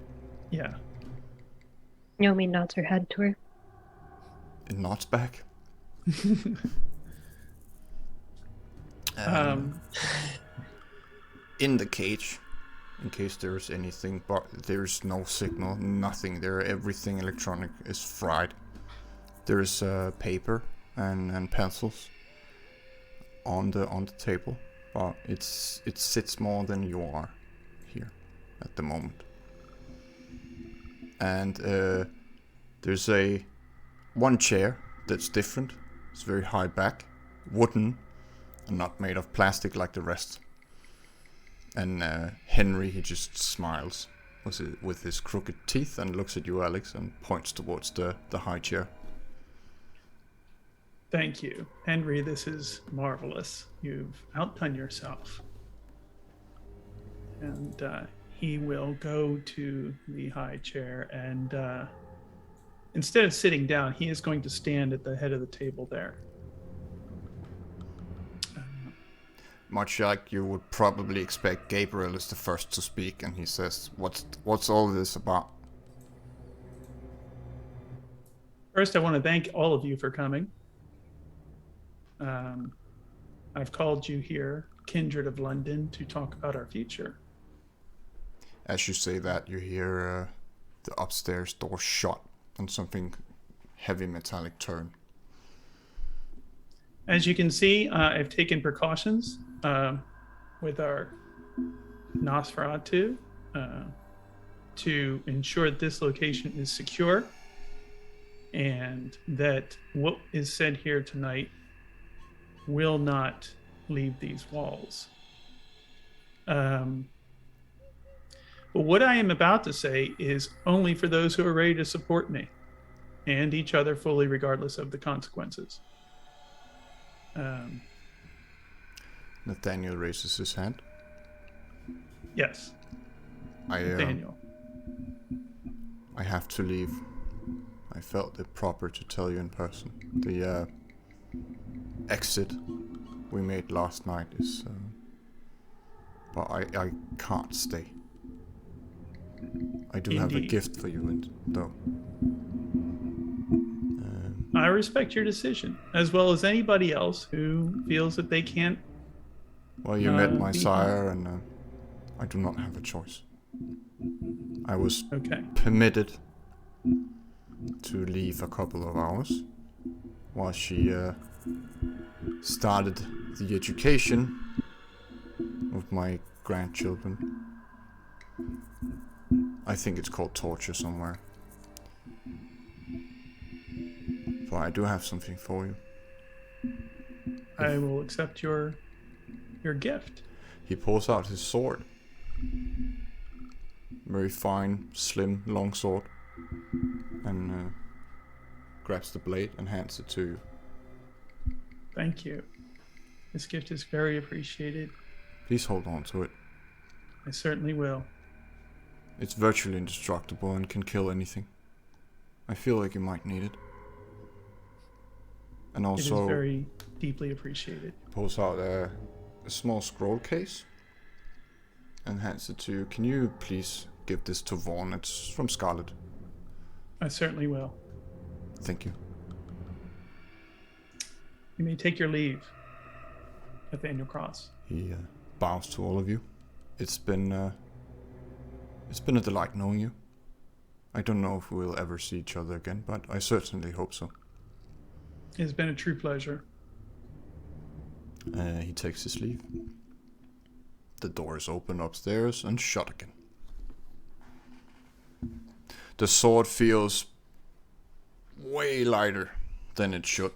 Yeah. Naomi nods her head to her. It nods back. In the cage, in case there's anything, but there's no signal, nothing there. Everything electronic is fried. There's paper and pencils on the table, but it sits more than you are here at the moment. And there's one chair that's different. It's very high back, wooden, and not made of plastic like the rest. And Henry, he just smiles with his crooked teeth and looks at you, Alex, and points towards the high chair. Thank you, Henry. This is marvelous. You've outdone yourself. And he will go to the high chair, and instead of sitting down, he is going to stand at the head of the table there. Much like you would probably expect, Gabriel is the first to speak, and he says, "What's all this about?" First, I want to thank all of you for coming. I've called you here, Kindred of London, to talk about our future. As you say that, you hear the upstairs door shut and something heavy metallic turn. As you can see, I've taken precautions with our Nosferatu to ensure that this location is secure and that what is said here tonight will not leave these walls. But what I am about to say is only for those who are ready to support me and each other fully, regardless of the consequences. Nathaniel raises his hand. Yes, Nathaniel. Daniel. I have to leave. I felt it proper to tell you in person. The exit we made last night is... but I can't stay. I do have a Indeed. gift for you, though. I respect your decision, as well as anybody else who feels that they can't. Well, you met my be- sire, and I do not have a choice. I was Okay. permitted to leave a couple of hours while she started the education of my grandchildren. I think it's called torture somewhere. But I do have something for you. I will accept your gift. He pulls out his sword. Very fine, slim, long sword. And grabs the blade and hands it to you. Thank you. This gift is very appreciated. Please hold on to it. I certainly will. It's virtually indestructible and can kill anything. I feel like you might need it. And also, it is very deeply appreciated. Pulls out a small scroll case and hands it to you. Can you please give this to Vaughn? It's from Scarlet. I certainly will. Thank you. You may take your leave, Nathaniel Cross. He bows to all of you. It's been a delight knowing you. I don't know if we'll ever see each other again, but I certainly hope so. It has been a true pleasure. He takes his leave. The door is open upstairs and shut again. The sword feels way lighter than it should.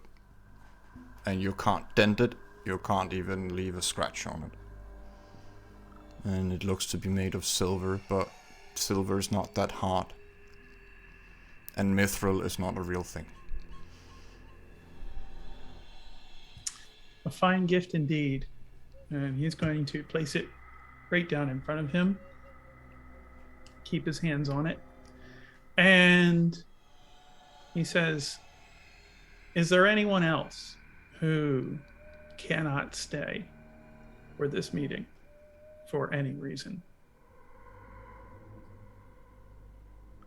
And you can't dent it. You can't even leave a scratch on it. And it looks to be made of silver, but silver is not that hard. And mithril is not a real thing. A fine gift indeed. And he's going to place it right down in front of him. Keep his hands on it. And he says, is there anyone else who cannot stay for this meeting for any reason?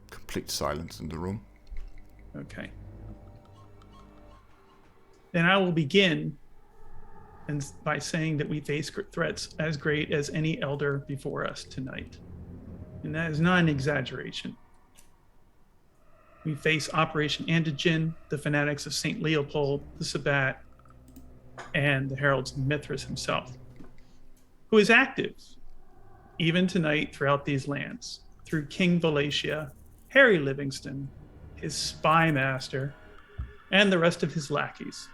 Complete silence in the room. Okay. Then I will begin by saying that we face threats as great as any elder before us tonight. And that is not an exaggeration. We face Operation Antigen, the fanatics of St. Leopold, the Sabbat, and the heralds of Mithras himself, who is active even tonight throughout these lands, through King Valencia, Harry Livingston, his spy master, and the rest of his lackeys.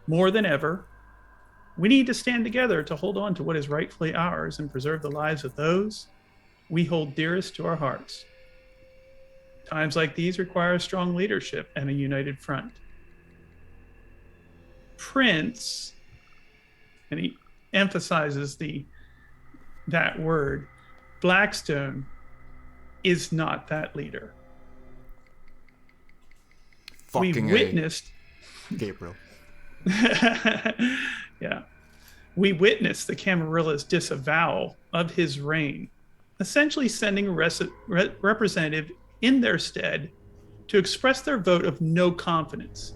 More than ever, we need to stand together to hold on to what is rightfully ours and preserve the lives of those we hold dearest to our hearts. Times like these require strong leadership and a united front. Prince, and he emphasizes that word, Blackstone is not that leader. Fucking we witnessed Gabriel. Yeah. We witnessed the Camarilla's disavowal of his reign, essentially sending a representative in their stead to express their vote of no confidence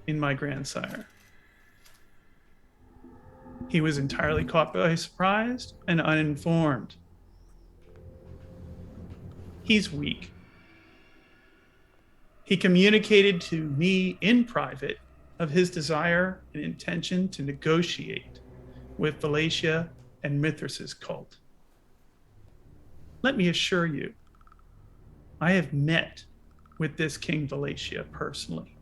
in my grandsire. He was entirely caught by surprise and uninformed. He's weak. He communicated to me in private of his desire and intention to negotiate with Valencia and Mithras's cult. Let me assure you, I have met with this King Valencia personally,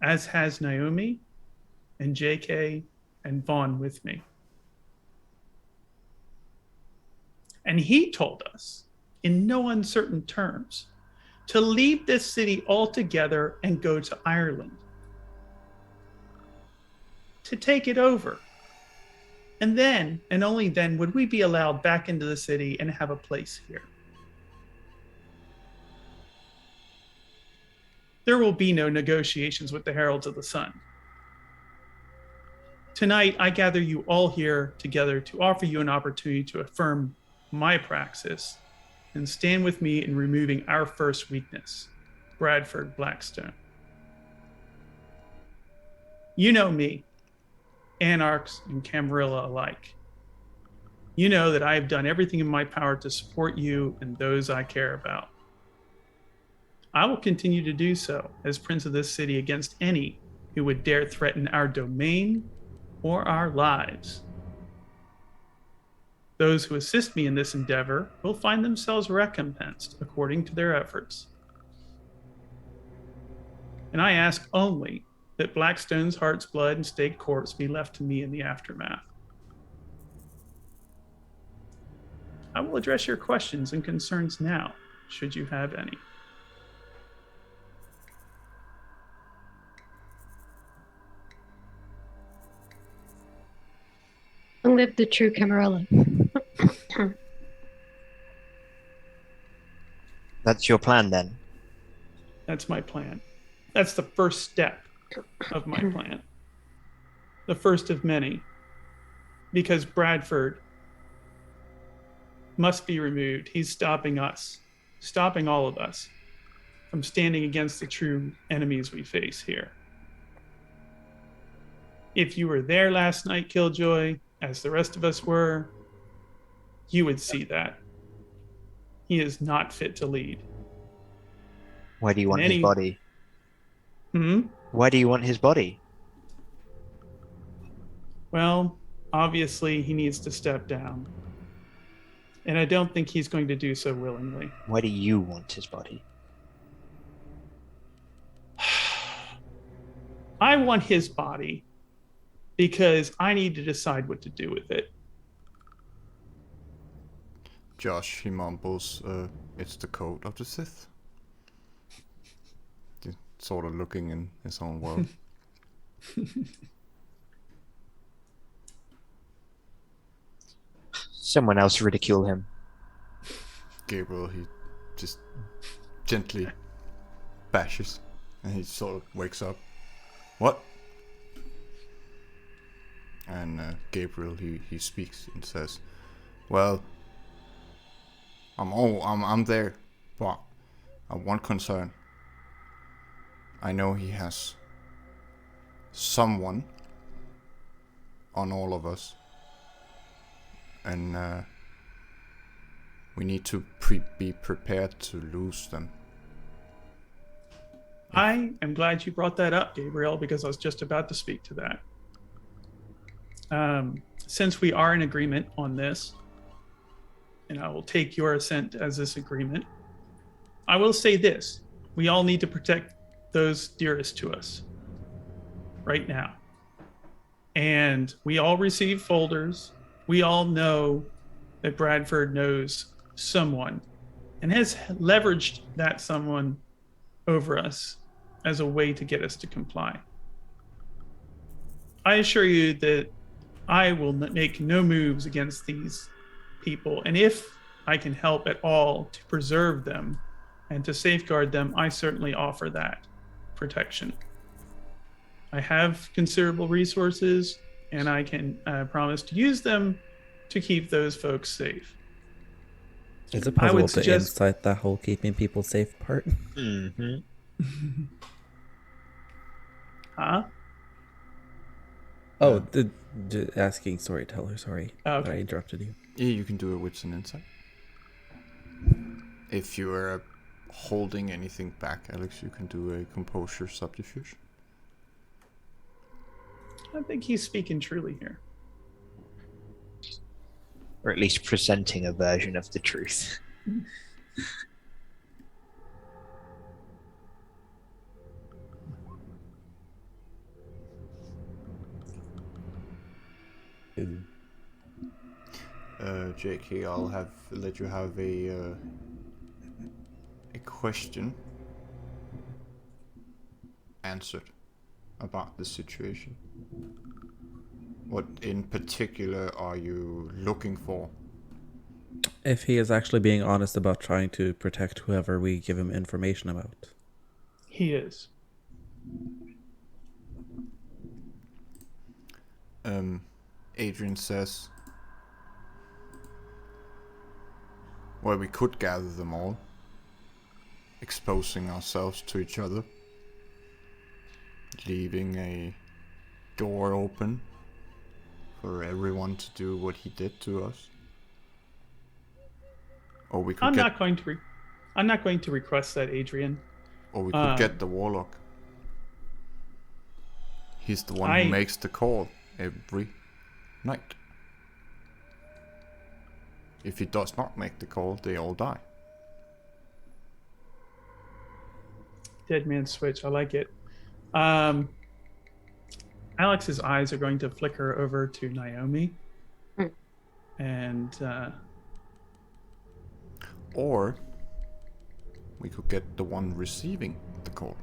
as has Naomi and JK and Vaughn with me. And he told us, in no uncertain terms, to leave this city altogether and go to Ireland, to take it over. And then, and only then, would we be allowed back into the city and have a place here. There will be no negotiations with the Heralds of the Sun. Tonight, I gather you all here together to offer you an opportunity to affirm my praxis and stand with me in removing our first weakness, Bradford Blackstone. You know me, Anarchs and Camarilla alike. You know that I have done everything in my power to support you and those I care about. I will continue to do so as prince of this city against any who would dare threaten our domain or our lives. Those who assist me in this endeavor will find themselves recompensed according to their efforts. And I ask only that Blackstone's heart's blood and staked corpse be left to me in the aftermath. I will address your questions and concerns now, should you have any. Long live the true Camarilla. That's your plan then? That's my plan. That's the first step of my plan. The first of many. Because Bradford must be removed. He's stopping us, stopping all of us from standing against the true enemies we face here. If you were there last night, Killjoy, as the rest of us were, you would see that. He is not fit to lead. Why do you want his body? Why do you want his body? Well, obviously he needs to step down. And I don't think he's going to do so willingly. Why do you want his body? I want his body because I need to decide what to do with it. Josh, he mumbles, it's the code of the Sith. Just sort of looking in his own world. Someone else ridicule him. Gabriel, he just gently bashes, and he sort of wakes up. What? And Gabriel, he speaks and says, "Well, I'm there, but I have one concern. I know he has someone on all of us, and we need to be prepared to lose them." I am glad you brought that up, Gabriel, because I was just about to speak to that. Since we are in agreement on this, and I will take your assent as this agreement, I will say this. We all need to protect those dearest to us right now. And we all receive folders. We all know that Bradford knows someone and has leveraged that someone over us as a way to get us to comply. I assure you that I will make no moves against these people. And if I can help at all to preserve them and to safeguard them, I certainly offer that protection. I have considerable resources, and I can promise to use them to keep those folks safe. Is it possible to insight that whole keeping people safe part? Mm-hmm. Huh? Oh, asking storyteller, sorry. Oh, okay. I interrupted you. Yeah, you can do it with an insight. If you are holding anything back, Alex, you can do a composure subterfuge. I think he's speaking truly here. Or at least presenting a version of the truth. JK, I'll let you have a question answered about the situation. What in particular are you looking for? If he is actually being honest about trying to protect whoever we give him information about. He is. Adrian says, well, we could gather them all, exposing ourselves to each other, leaving a door open for everyone to do what he did to us. Or we could I'm get, not going to. I'm not going to request that, Adrian. or we could get the warlock. He's the one who makes the call every night. If he does not make the call, they all die. Dead man switch. I like it. Alex's eyes are going to flicker over to Naomi. And Or we could get the one receiving the call.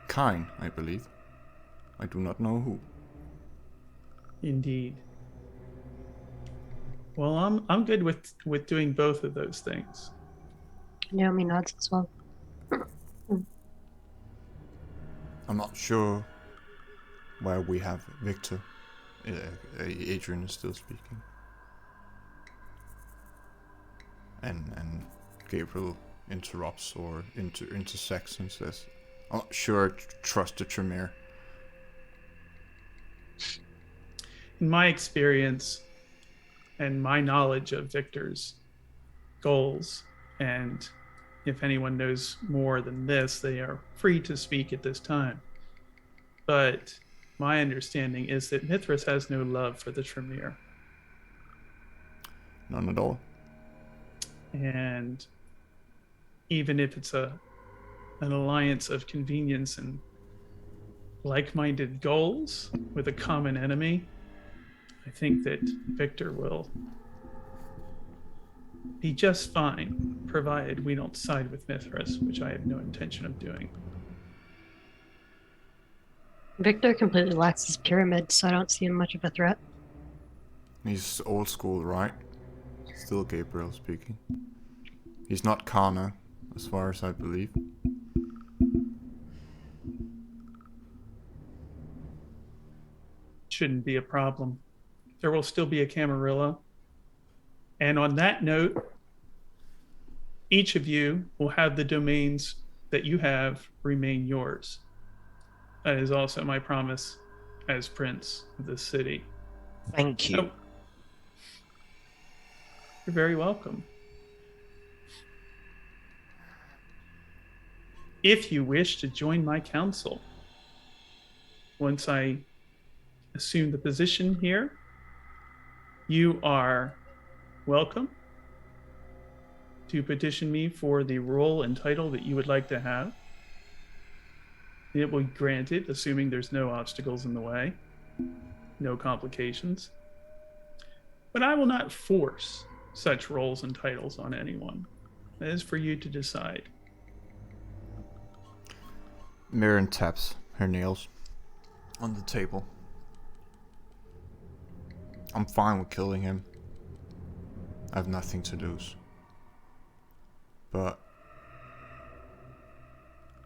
Kine, I believe. I do not know who. indeed. Well, I'm good with doing both of those things. Naomi nods as well. I'm not sure where we have Victor. Adrian is still speaking. And Gabriel interrupts or intersects and says, I'm not sure I trust the Tremere. In my experience and my knowledge of Victor's goals, and if anyone knows more than this, they are free to speak at this time. But my understanding is that Mithras has no love for the Tremere. None at all. And even if it's an alliance of convenience and like-minded goals with a common enemy, I think that Victor will be just fine, provided we don't side with Mithras, which I have no intention of doing. Victor completely lacks his pyramid, so I don't see him much of a threat. He's old school, right? Still Gabriel speaking. He's not Kana, as far as I believe. Shouldn't be a problem. There will still be a Camarilla. And on that note, each of you will have the domains that you have remain yours. That is also my promise as Prince of this city. Thank you. Oh. You're very welcome. If you wish to join my council, once I assume the position here, you are welcome to petition me for the role and title that you would like to have. It will be granted, assuming there's no obstacles in the way, no complications. But I will not force such roles and titles on anyone. That is for you to decide. Mirren taps her nails on the table. I'm fine with killing him. I have nothing to lose. But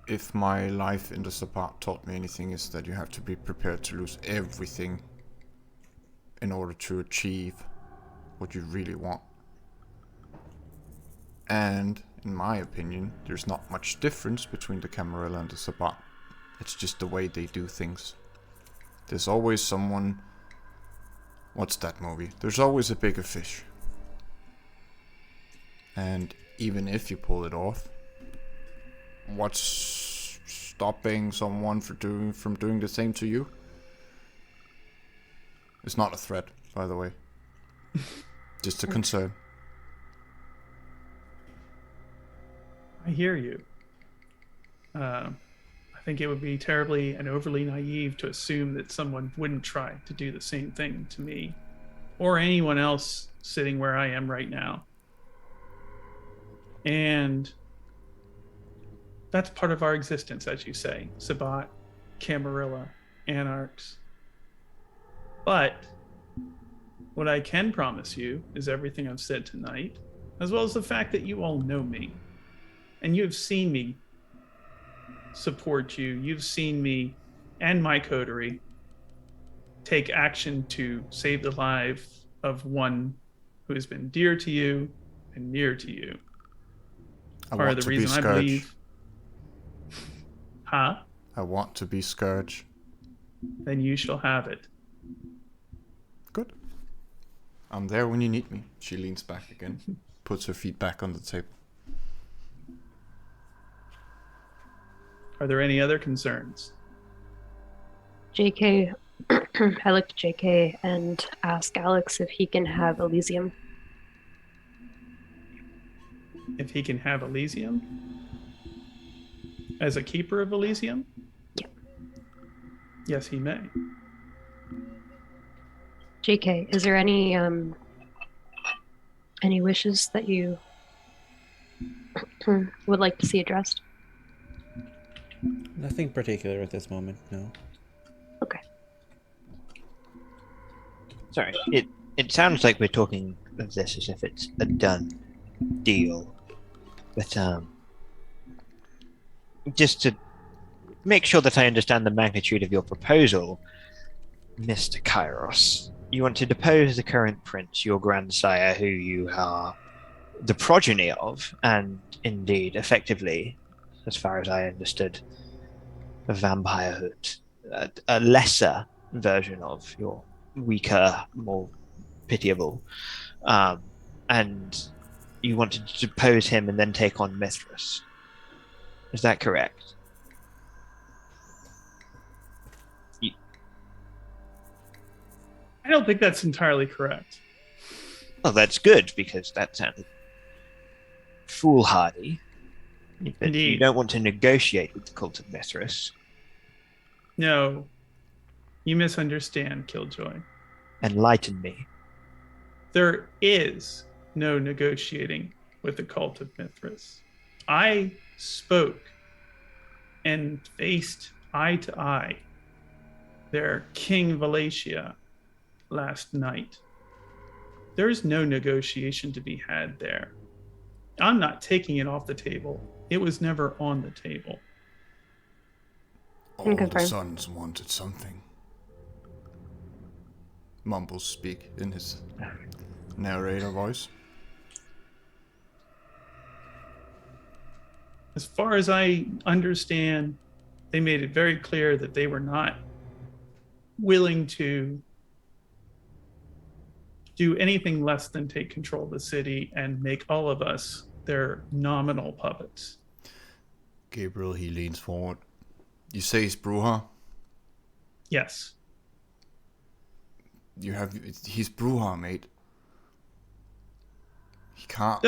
if my life in the Sabbat taught me anything, is that you have to be prepared to lose everything in order to achieve what you really want. And in my opinion, there's not much difference between the Camarilla and the Sabbat. It's just the way they do things. There's always someone... What's that movie? There's always a bigger fish. And even if you pull it off, what's stopping someone from doing the same to you? It's not a threat, by the way. Just a concern. I hear you. I think it would be terribly and overly naive to assume that someone wouldn't try to do the same thing to me or anyone else sitting where I am right now. And that's part of our existence, as you say. Sabbat, Camarilla, Anarchs. But what I can promise you is everything I've said tonight, as well as the fact that you all know me. And you've seen me support you. You've seen me and my coterie take action to save the life of one who has been dear to you and near to you. Part of the reason I believe... Huh? I want to be Scourge. Then you shall have it. Good. I'm there when you need me. She leans back again, puts her feet back on the table. Are there any other concerns? JK, I look to JK and ask Alex if he can have Elysium. If he can have Elysium? As a keeper of Elysium? Yep. Yes, he may. JK, is there any wishes that you would like to see addressed? Nothing particular at this moment, no. Okay. Sorry, it sounds like we're talking of this as if it's a done deal. But just to make sure that I understand the magnitude of your proposal, Mr. Kairos, you want to depose the current prince, your grandsire, who you are the progeny of, and indeed, effectively, as far as I understood, a vampirehood, a lesser version of your weaker, more pitiable, and you want to depose him and then take on Mithras. Is that correct? I don't think that's entirely correct. Well, that's good, because that sounded foolhardy. But Indeed. you don't want to negotiate with the cult of Mithras. No, you misunderstand, Killjoy. Enlighten me. There is no negotiating with the cult of Mithras. I spoke and faced eye to eye their King Valatia last night. There's no negotiation to be had there. I'm not taking it off the table. It was never on the table. All the confirm. sons wanted something. Mumbles speak in his narrator voice. As far as I understand, they made it very clear that they were not willing to do anything less than take control of the city and make all of us their nominal puppets. Gabriel, he leans forward. You say he's Bruja? Yes. He's Bruja, mate. He can't.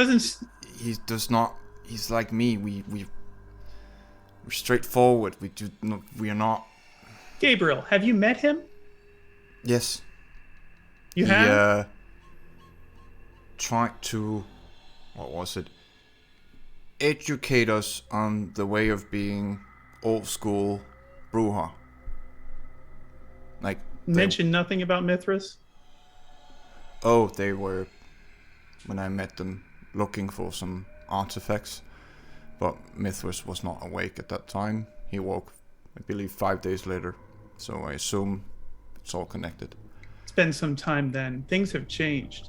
He does not. He's like me. We're straightforward. We are not. Gabriel, have you met him? Yes. You have? Tried to, what was it? Educate us on the way of being old school Bruja. Like, Mention nothing about Mithras? they were, when I met them, looking for some artifacts, but Mithras was not awake at that time. He woke, I believe, 5 days later, so I assume it's all connected. It's been some time then. Things have changed.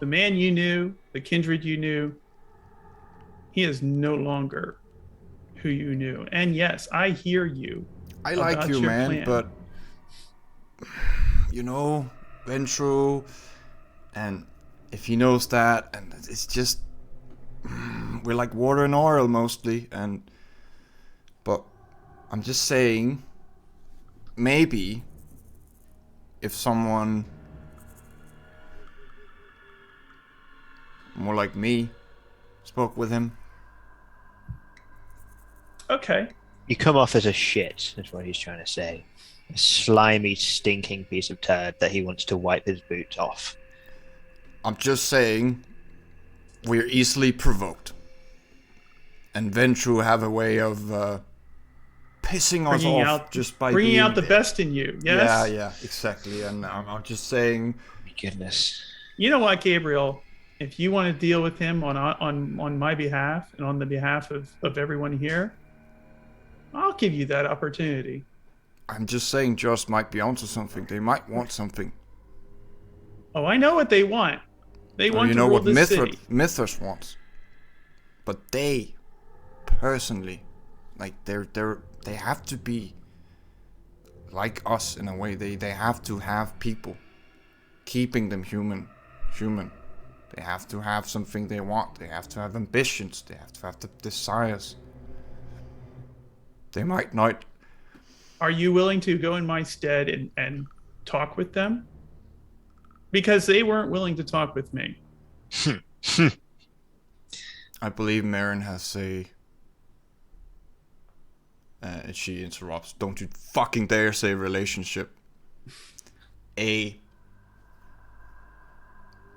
The man you knew, the kindred you knew, he is no longer who you knew. And yes, I hear you. I like about you, your man, plan. but Ventru, and if he knows that, and it's just we're like water and oil mostly, but I'm just saying, maybe if someone more like me spoke with him. Okay. You come off as a shit, is what he's trying to say. A slimy, stinking piece of turd that he wants to wipe his boots off. I'm just saying, we're easily provoked. And Ventru have a way of pissing us off just by bringing being out the there. best in you. Yes. Yeah, exactly. And I'm just saying, My goodness. You know what, Gabriel? If you want to deal with him on my behalf and on the behalf of everyone here, I'll give you that opportunity. I'm just saying, Joss might be onto something. They might want something. Oh, I know what they want. They want you to know rule what this city. Mithras wants. But they, personally, like they have to be like us in a way. They have to have people. keeping them human. They have to have something they want. They have to have ambitions. They have to have the desires. They might not. Are you willing to go in my stead and talk with them? Because they weren't willing to talk with me. I believe Marin has a... she interrupts. Don't you fucking dare say relationship.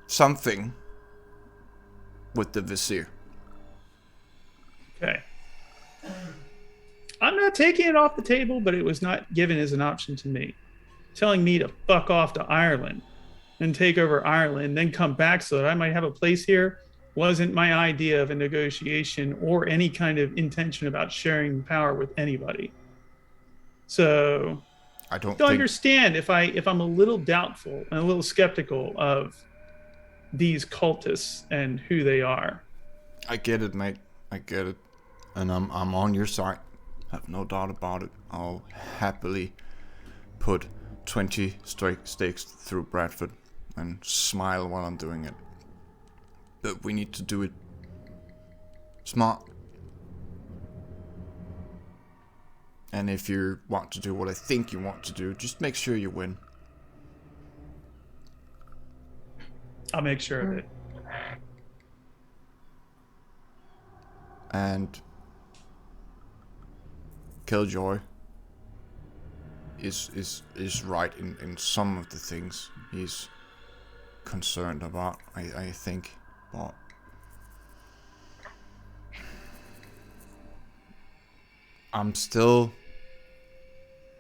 Something with the Vizier. Okay. I'm not taking it off the table, but it was not given as an option to me. Telling me to fuck off to Ireland and take over Ireland, then come back so that I might have a place here wasn't my idea of a negotiation or any kind of intention about sharing power with anybody. So I don't you'll think... understand if I'm a little doubtful and a little skeptical of these cultists and who they are. I get it, mate. I get it. And I'm on your side. Have no doubt about it. I'll happily put 20 stakes through Bradford and smile while I'm doing it. But we need to do it smart. And if you want to do what I think you want to do, just make sure you win. I'll make sure of it. And Killjoy is right in some of the things he's concerned about, I think. But I'm still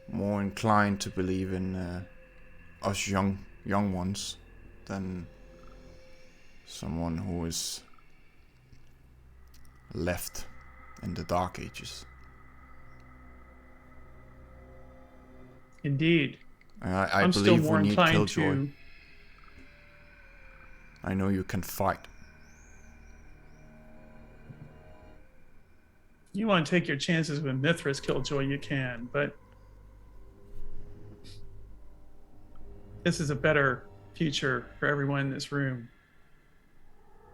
more inclined to believe in us young ones than someone who is left in the Dark Ages. Indeed. I I'm still believe more we need inclined Killjoy. to. I know you can fight. You want to take your chances with Mithras, Killjoy, you can, but this is a better future for everyone in this room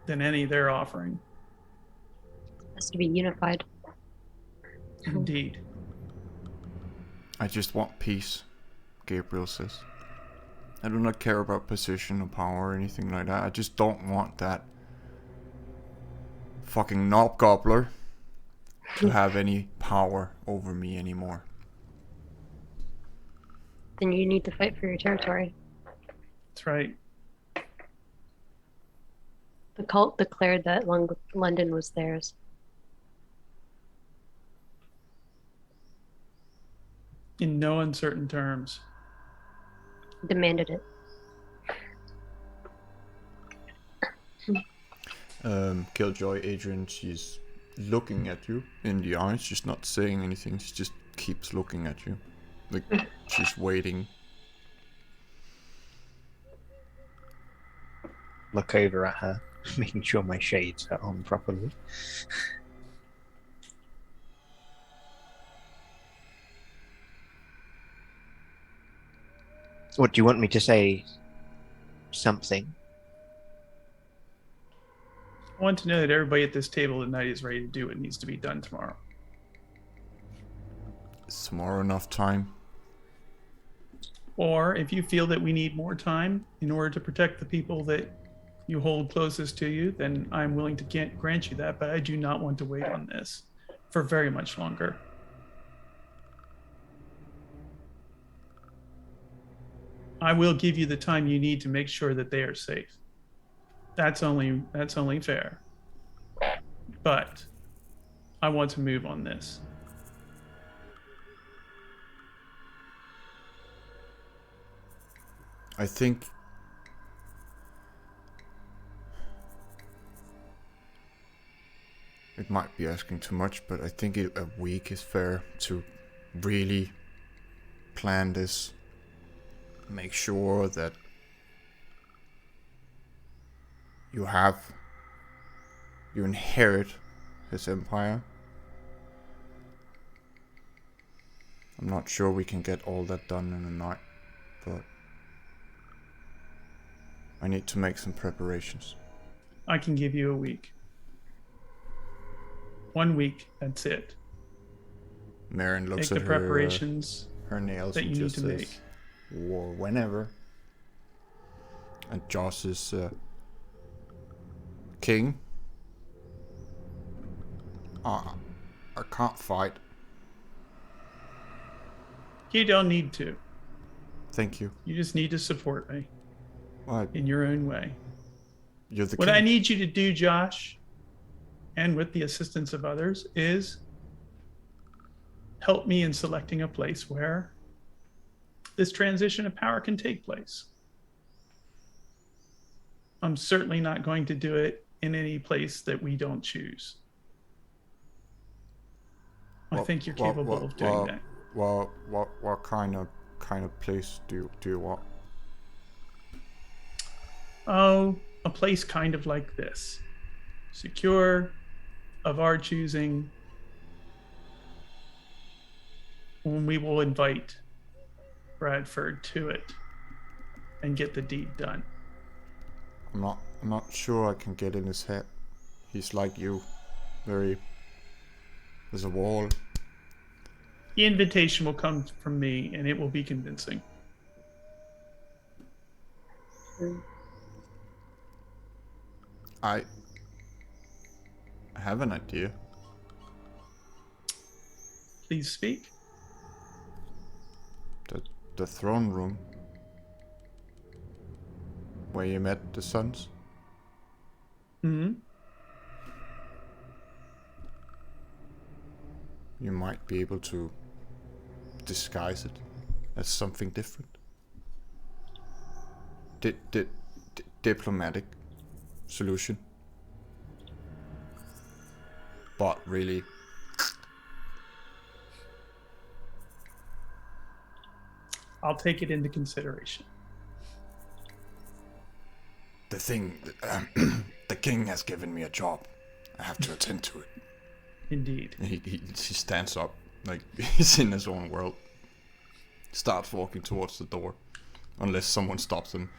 than any they're offering. Has to be unified. Indeed. I just want peace, Gabriel says. I do not care about position or power or anything like that. I just don't want that fucking knob gobbler to have any power over me anymore. Then you need to fight for your territory. That's right. The cult declared that London was theirs. In no uncertain terms. Demanded it. Killjoy, Adrian, she's looking at you in the eyes. She's not saying anything. She just keeps looking at you. Like she's waiting. Look over at her, making sure my shades are on properly. What do you want me to say? Something? I want to know that everybody at this table tonight is ready to do what needs to be done tomorrow. Is tomorrow enough time? Or if you feel that we need more time in order to protect the people that you hold closest to you, then I'm willing to grant you that, but I do not want to wait on this for very much longer. I will give you the time you need to make sure that they are safe. That's only fair. But I want to move on this. I think it might be asking too much, but I think a week is fair to really plan this. Make sure that you inherit his empire. I'm not sure we can get all that done in a night, but I need to make some preparations. I can give you a week. 1 week, that's it. Marin Make looks the at preparations her nails that and you need just to says, make. Whenever. And Josh is king. I can't fight. You don't need to. Thank you. You just need to support me Well, in your own way. you're the What king. I need you to do, Josh, and with the assistance of others, is help me in selecting a place where this transition of power can take place. I'm certainly not going to do it in any place that we don't choose. I think you're capable of doing that. What kind of place do you want? Oh, a place kind of like this. Secure, of our choosing. When we will invite Bradford to it and get the deed done. I'm not sure I can get in his head. He's like you. There's a wall. The invitation will come from me and it will be convincing. I have an idea. Please speak. The throne room. Where you met the sons. Hmm. You might be able to disguise it as something different. Diplomatic solution. But really, I'll take it into consideration. the thing, the king has given me a job. I have to attend to it. Indeed. He stands up, like he's in his own world. Starts walking towards the door, unless someone stops him.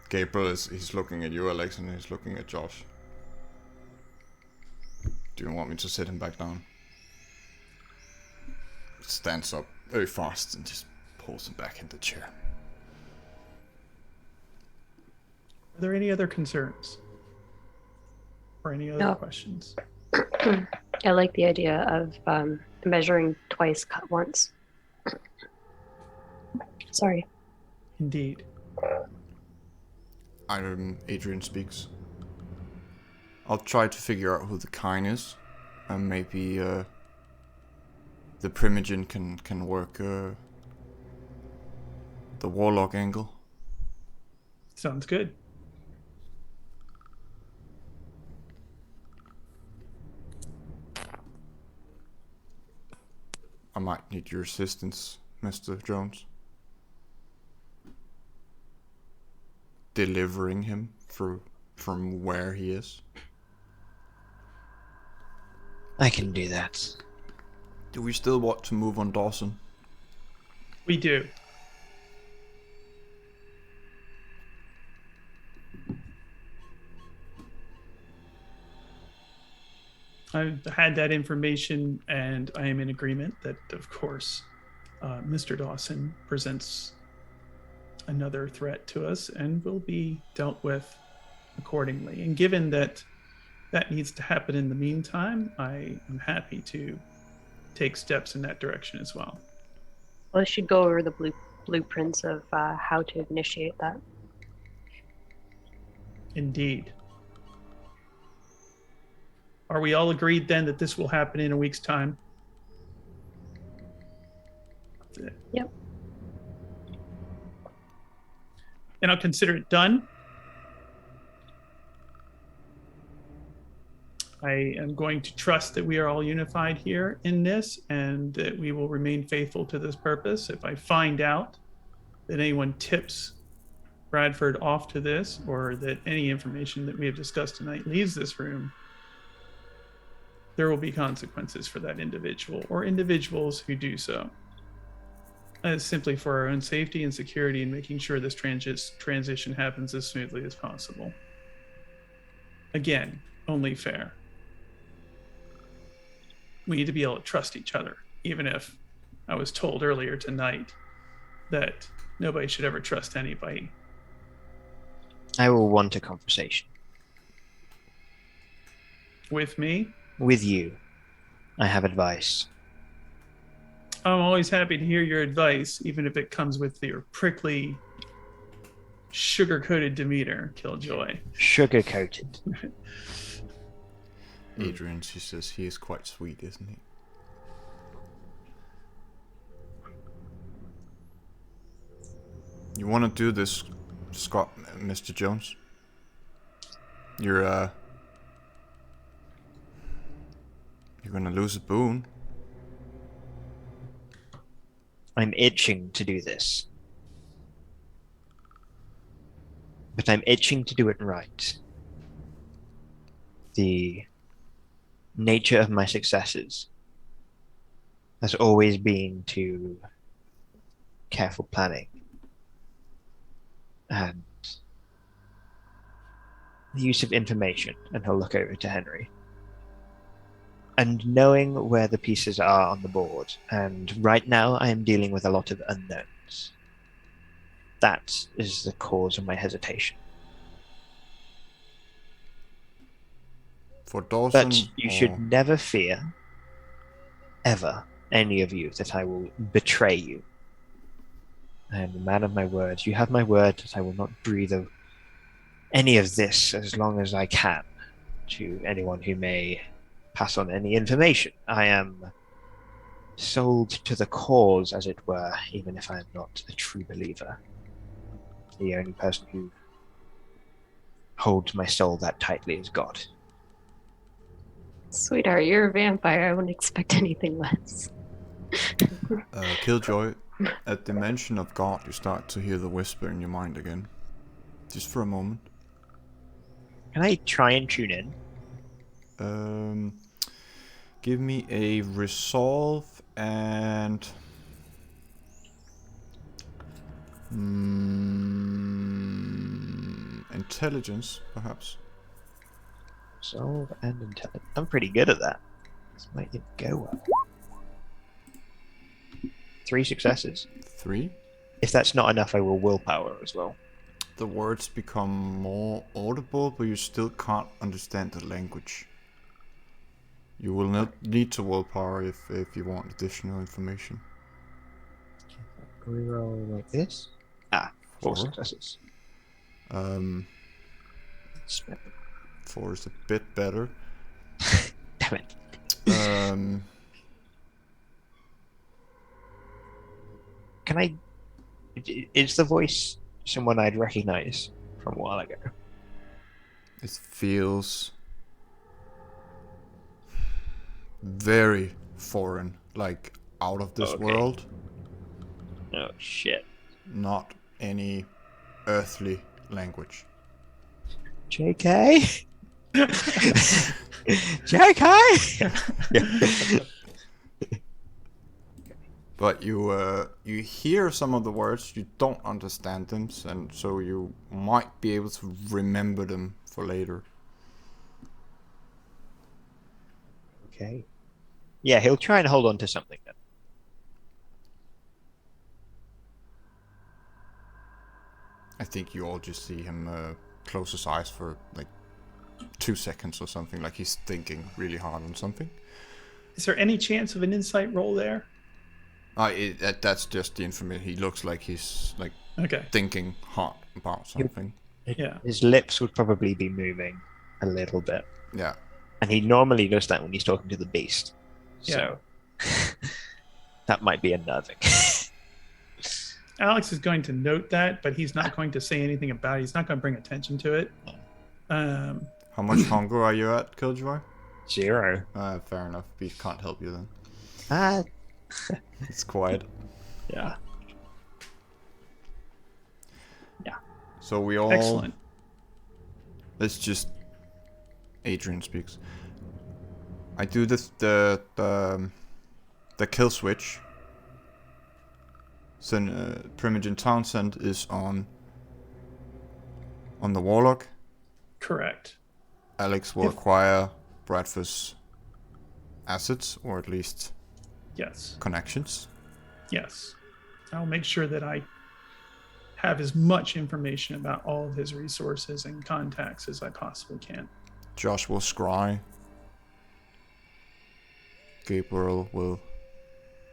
Gabriel he's looking at you, Alex, and he's looking at Josh. Do you want me to sit him back down? Stands up very fast and just pulls him back in the chair. Are there any other concerns? Or any other No. questions? I like the idea of measuring twice, cut once. Sorry. Indeed. Adrian speaks. I'll try to figure out who the Kine is, and maybe the Primogen can work the Warlock angle. Sounds good. I might need your assistance, Mr. Jones. Delivering him from where he is. I can do that. Do we still want to move on Dawson? We do. I've had that information and I am in agreement that, of course, Mr. Dawson presents another threat to us and will be dealt with accordingly. And given that that needs to happen in the meantime, I am happy to take steps in that direction as well. Well, I should go over the blueprints of how to initiate that. Indeed. Are we all agreed then that this will happen in a week's time? Yep. And I'll consider it done. I am going to trust that we are all unified here in this and that we will remain faithful to this purpose. If I find out that anyone tips Bradford off to this, or that any information that we have discussed tonight leaves this room, there will be consequences for that individual or individuals who do so. simply for our own safety and security and making sure this transition happens as smoothly as possible. Again, only fair. We need to be able to trust each other, even if I was told earlier tonight that nobody should ever trust anybody. I will want a conversation. With me, With you. I have advice. I'm always happy to hear your advice, even if it comes with your prickly, sugar-coated demeanor, Killjoy. Sugar-coated. Adrian, she says he is quite sweet, isn't he? You want to do this, Scott, Mr. Jones? You're gonna lose a boon. I'm itching to do this. But I'm itching to do it right. The nature of my successes has always been to careful planning and the use of information, and he'll look over to Henry. And knowing where the pieces are on the board, and right now I am dealing with a lot of unknowns. That is the cause of my hesitation. For Dawson, But you should never fear, ever, any of you, that I will betray you. I am a man of my word. You have my word that I will not breathe of any of this as long as I can to anyone who may pass on any information. I am sold to the cause, as it were, even if I am not a true believer. The only person who holds my soul that tightly is God. Sweetheart, you're a vampire. I wouldn't expect anything less. Killjoy, at the mention of God, you start to hear the whisper in your mind again. Just for a moment. Can I try and tune in? Give me a resolve and intelligence, perhaps. Resolve and intelligence. I'm pretty good at that. This might even go up. 3 successes. 3. If that's not enough, I will willpower as well. The words become more audible, but you still can't understand the language. You will not need to willpower if you want additional information. Reroll like this. 4 successes. 4 is a bit better. Damn it. Can I... Is the voice someone I'd recognize from a while ago? It feels very foreign, like out of this world. Oh, shit. Not any earthly language. JK? JK? But you hear some of the words, you don't understand them, and so you might be able to remember them for later. Okay. Yeah, he'll try and hold on to something then. I think you all just see him close his eyes for like 2 seconds or something, like he's thinking really hard on something. Is there any chance of an insight roll there? That's just the information. He looks like he's like thinking hard about something. Yeah. His lips would probably be moving a little bit. Yeah. And he normally does that when he's talking to the beast. So that might be unnerving. Alex is going to note that, but he's not going to say anything about it. He's not going to bring attention to it. How much hunger are you at, Killjoy? 0. Fair enough. We can't help you then. It's quiet. Yeah. So we all... Excellent. Let's just... Adrian speaks. I do the kill switch. Then Primogen Townsend is on the Warlock. Correct. Alex will acquire Bradford's assets, or at least Yes. connections. Yes. I'll make sure that I have as much information about all of his resources and contacts as I possibly can. Josh will scry. Gabriel will,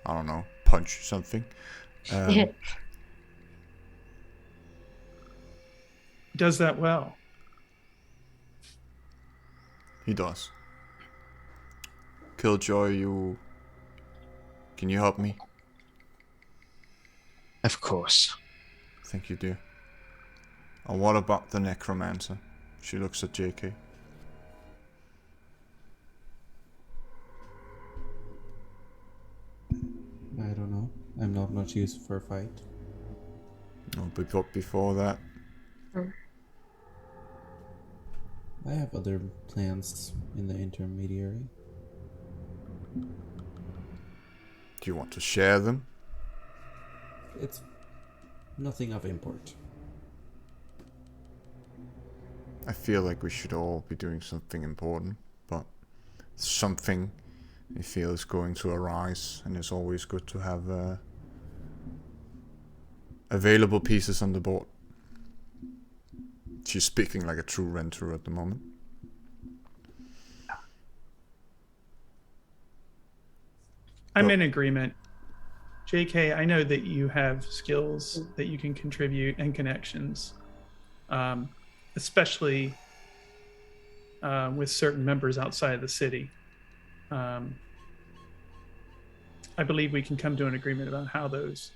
I don't know, punch something. He does that well. He does. Killjoy, can you help me? Of course. Thank you, dear. And what about the necromancer? She looks at JK. I don't know. I'm not much use for a fight. No, but before that, I have other plans in the intermediary. do you want to share them? It's nothing of import. I feel like we should all be doing something important, but something I feel is going to arise, and it's always good to have available pieces on the board. She's speaking like a true renter at the moment. I'm in agreement. JK, I know that you have skills that you can contribute and connections, especially with certain members outside of the city. I believe we can come to an agreement about how those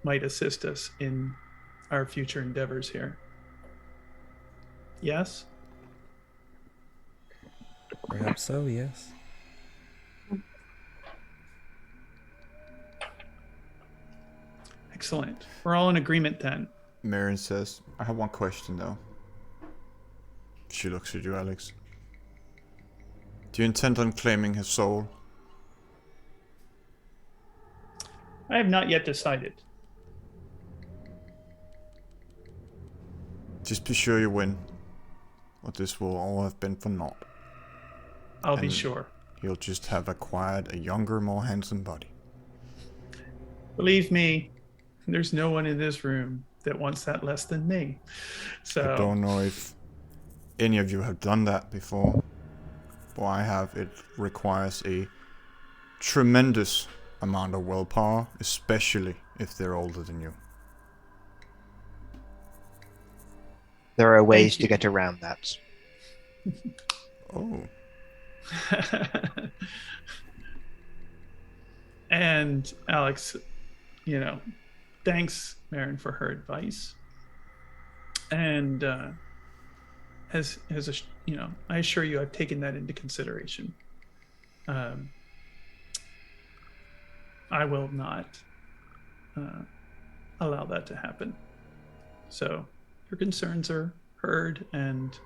might assist us in our future endeavors here. Yes? Perhaps so, yes. Excellent. We're all in agreement then. Marion says, I have one question though. She looks at you, Alex. Do you intend on claiming his soul? I have not yet decided. Just be sure you win, or this will all have been for naught. I'll be And sure. He'll just have acquired a younger, more handsome body. Believe me, there's no one in this room that wants that less than me. So I don't know if any of you have done that before, but I have. It requires a tremendous amount of willpower, especially if they're older than you. There are ways Thank to you. get around that. Oh, and Alex, thanks Marin for her advice. And I assure you, I've taken that into consideration. I will not allow that to happen. So your concerns are heard, and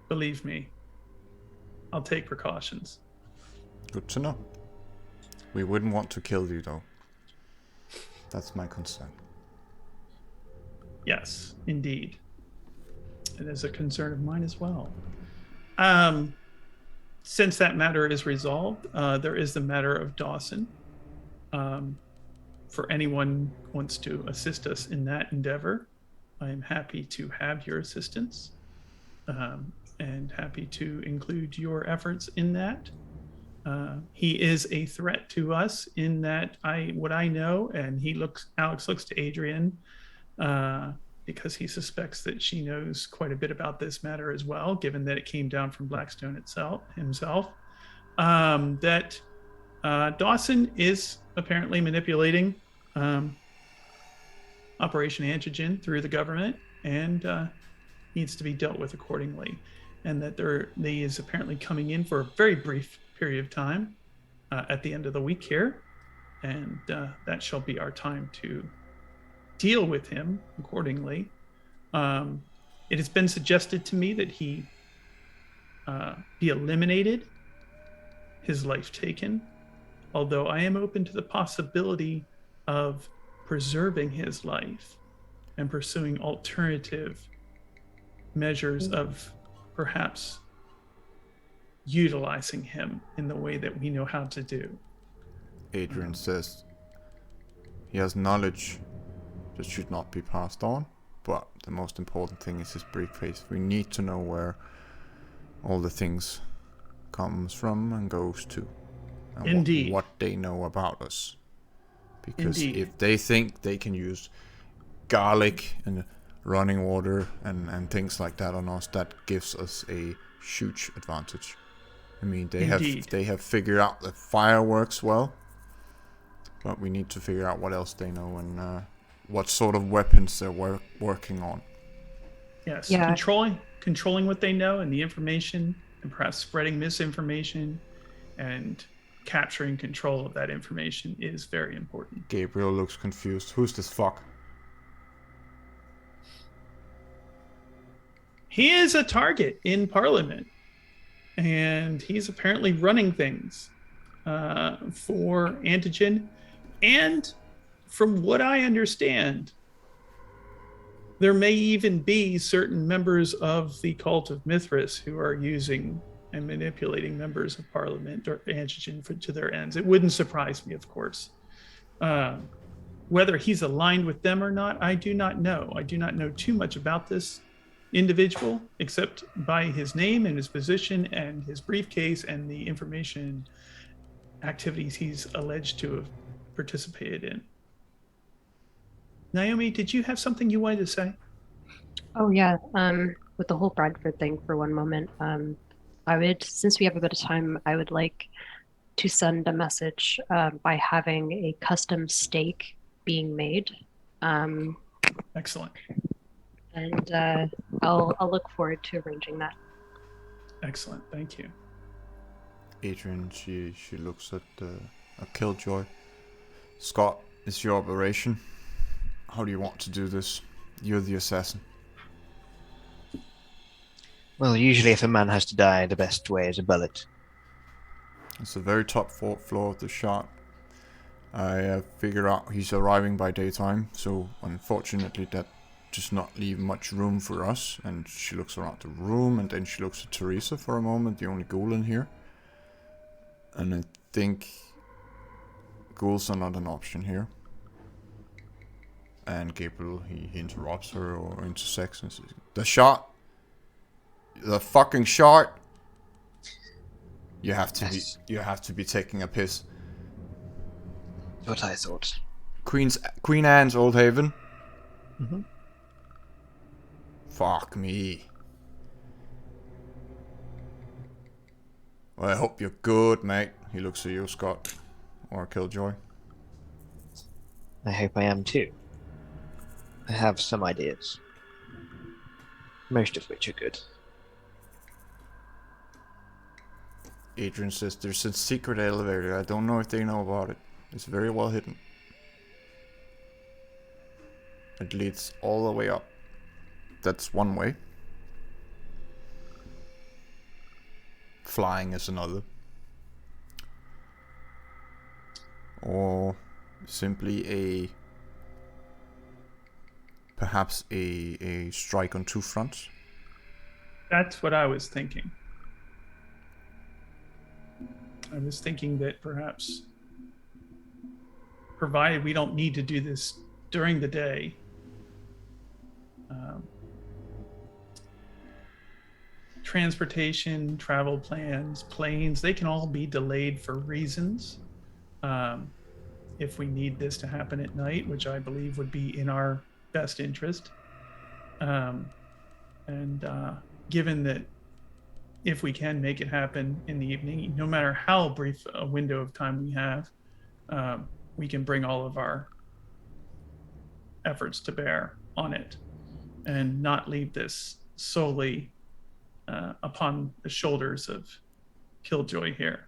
believe me, I'll take precautions. good to know. We wouldn't want to kill you, though. That's my concern. Yes, indeed. It is a concern of mine as well. Since that matter is resolved, there is the matter of Dawson. For anyone who wants to assist us in that endeavor, I am happy to have your assistance, and happy to include your efforts in that. He is a threat to us in that what I know, and Alex looks to Adrian, because he suspects that she knows quite a bit about this matter as well, given that it came down from Blackstone himself. That Dawson is apparently manipulating Operation Antigen through the government, and needs to be dealt with accordingly. And that he is apparently coming in for a very brief period of time at the end of the week here, and that shall be our time to deal with him accordingly. It has been suggested to me that he be eliminated, his life taken, although I am open to the possibility of preserving his life and pursuing alternative measures of perhaps utilizing him in the way that we know how to do. Adrian says he has knowledge that should not be passed on, but the most important thing is his briefcase. We need to know where all the things comes from and goes to, and Indeed. what they know about us. Because Indeed. if they think they can use garlic and running water and things like that on us, that gives us a huge advantage. I mean, they have figured out that fire works well, but we need to figure out what else they know and what sort of weapons they're working on. Yes, Yeah. controlling what they know and the information, and perhaps spreading misinformation and capturing control of that information is very important. Gabriel looks confused. Who's this fuck? He is a target in Parliament, and he's apparently running things for Antigen. And from what I understand, there may even be certain members of the cult of Mithras who are using and manipulating members of Parliament or Antigen to their ends. It wouldn't surprise me, of course. Whether he's aligned with them or not, I do not know. I do not know too much about this individual, except by his name and his position and his briefcase and the information activities he's alleged to have participated in. Naomi, did you have something you wanted to say? Oh yeah, with the whole Bradford thing for one moment, I would, since we have a bit of time, I would like to send a message by having a custom steak being made. Excellent. And I'll look forward to arranging that. Excellent. Thank you. Adrian, she looks at Killjoy. Scott, it's your operation. How do you want to do this? You're the assassin. Well, usually if a man has to die, the best way is a bullet. It's the very top floor of the shot. I figure out he's arriving by daytime, so unfortunately that does not leave much room for us. And she looks around the room, and then she looks at Teresa for a moment, the only ghoul in here. And I think ghouls are not an option here. And Gabriel, he interrupts her or intersects and says, the shot! The fucking shot! You have to be taking a piss. What I thought. Queen Anne's Old Haven. Mm-hmm. Fuck me. Well, I hope you're good, mate. He looks at you, Scott. Or Killjoy. I hope I am too. I have some ideas. Most of which are good. Adrian says there's a secret elevator. I don't know if they know about it. It's very well hidden. It leads all the way up. That's one way. Flying is another. Or simply perhaps a strike on two fronts. That's what I was thinking. I was thinking that perhaps, provided we don't need to do this during the day, transportation, travel plans, planes, they can all be delayed for reasons. If we need this to happen at night, which I believe would be in our best interest. Given that if we can make it happen in the evening, no matter how brief a window of time we have, we can bring all of our efforts to bear on it and not leave this solely upon the shoulders of Killjoy here.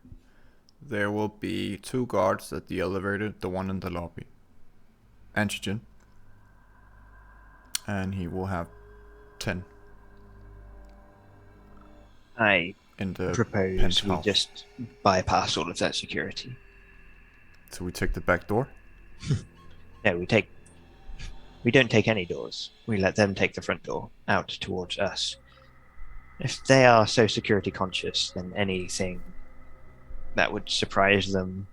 There will be 2 guards at the elevator, the one in the lobby. Antigen. And he will have 10. I in the propose we penthouse. just bypass all of that security. So we take the back door? No, we don't take any doors. We let them take the front door out towards us. If they are so security conscious, then anything that would surprise them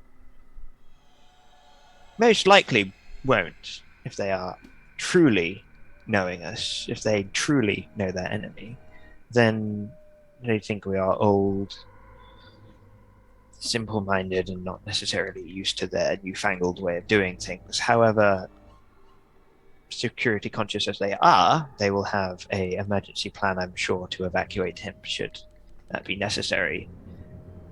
most likely won't. If they are truly knowing us, if they truly know their enemy, then they think we are old, simple-minded, and not necessarily used to their newfangled way of doing things. However, security conscious as they are, they will have a emergency plan, I'm sure, to evacuate him should that be necessary.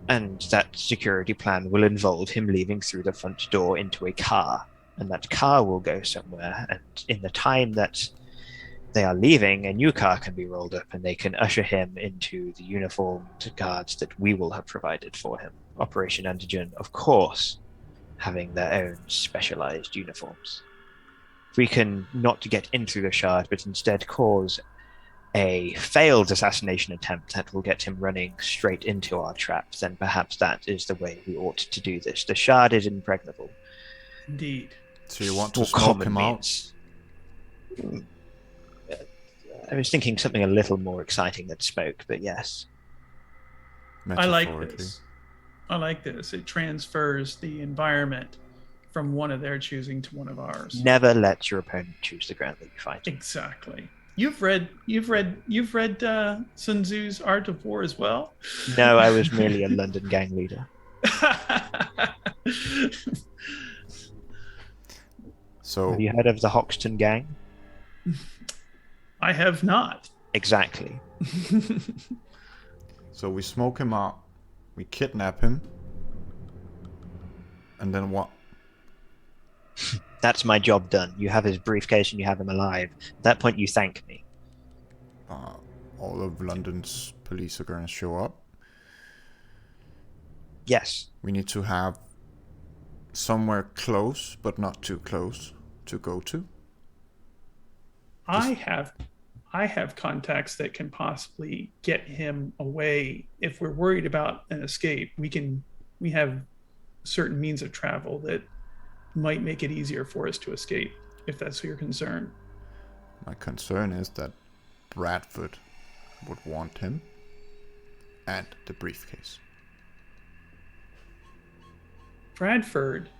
And that security plan will involve him leaving through the front door into a car. And that car will go somewhere, and in the time that they are leaving, a new car can be rolled up and they can usher him into the uniformed guards that we will have provided for him. Operation Antigen, of course, having their own specialized uniforms. If we can not get in through the shard, but instead cause a failed assassination attempt that will get him running straight into our trap, then perhaps that is the way we ought to do this. The shard is impregnable. Indeed. So you want to Or smoke common him out? means. I was thinking something a little more exciting than smoke, but yes. I like Metaphorically. this. I like this. It transfers the environment from one of their choosing to one of ours. Never let your opponent choose the ground that you fight. Exactly. You've read Sun Tzu's Art of War as well? No, I was merely a London gang leader. So Have you heard of the Hoxton gang? I have not. Exactly. so we smoke him out, we kidnap him, and then what? That's my job done. You have his briefcase and you have him alive. At that point, you thank me. All of London's police are going to show up. Yes. We need to have somewhere close, but not too close, to go to. I have contacts that can possibly get him away. If we're worried about an escape, we have certain means of travel that might make it easier for us to escape, if that's your concern. My concern is that Bradford would want him and the briefcase. Bradford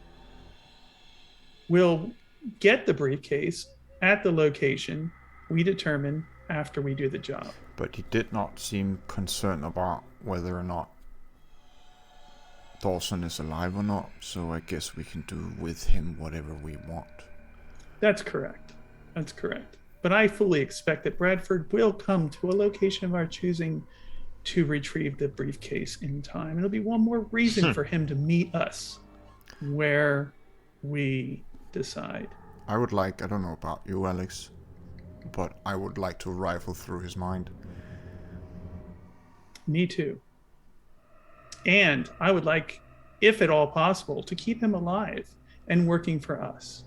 will get the briefcase at the location we determine after we do the job. But he did not seem concerned about whether or not Dawson is alive or not, so I guess we can do with him whatever we want. That's correct. That's correct. But I fully expect that Bradford will come to a location of our choosing to retrieve the briefcase in time. It'll be one more reason for him to meet us where we decide. I don't know about you, Alex, but I would like to rifle through his mind. Me too. And I would like, if at all possible, to keep him alive and working for us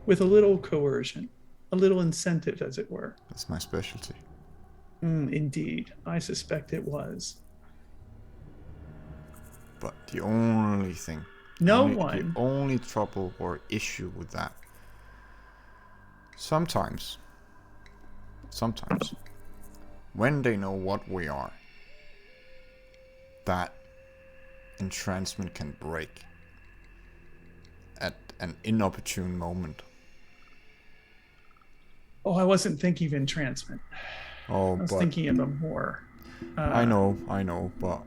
with a little coercion, a little incentive, as it were. That's my specialty. Indeed. I suspect it was. But the only thing, The only trouble or issue with that, sometimes, when they know what we are, that entrancement can break at an inopportune moment. Oh, I wasn't thinking of entrancement. Oh, I was but thinking of a more... I know, but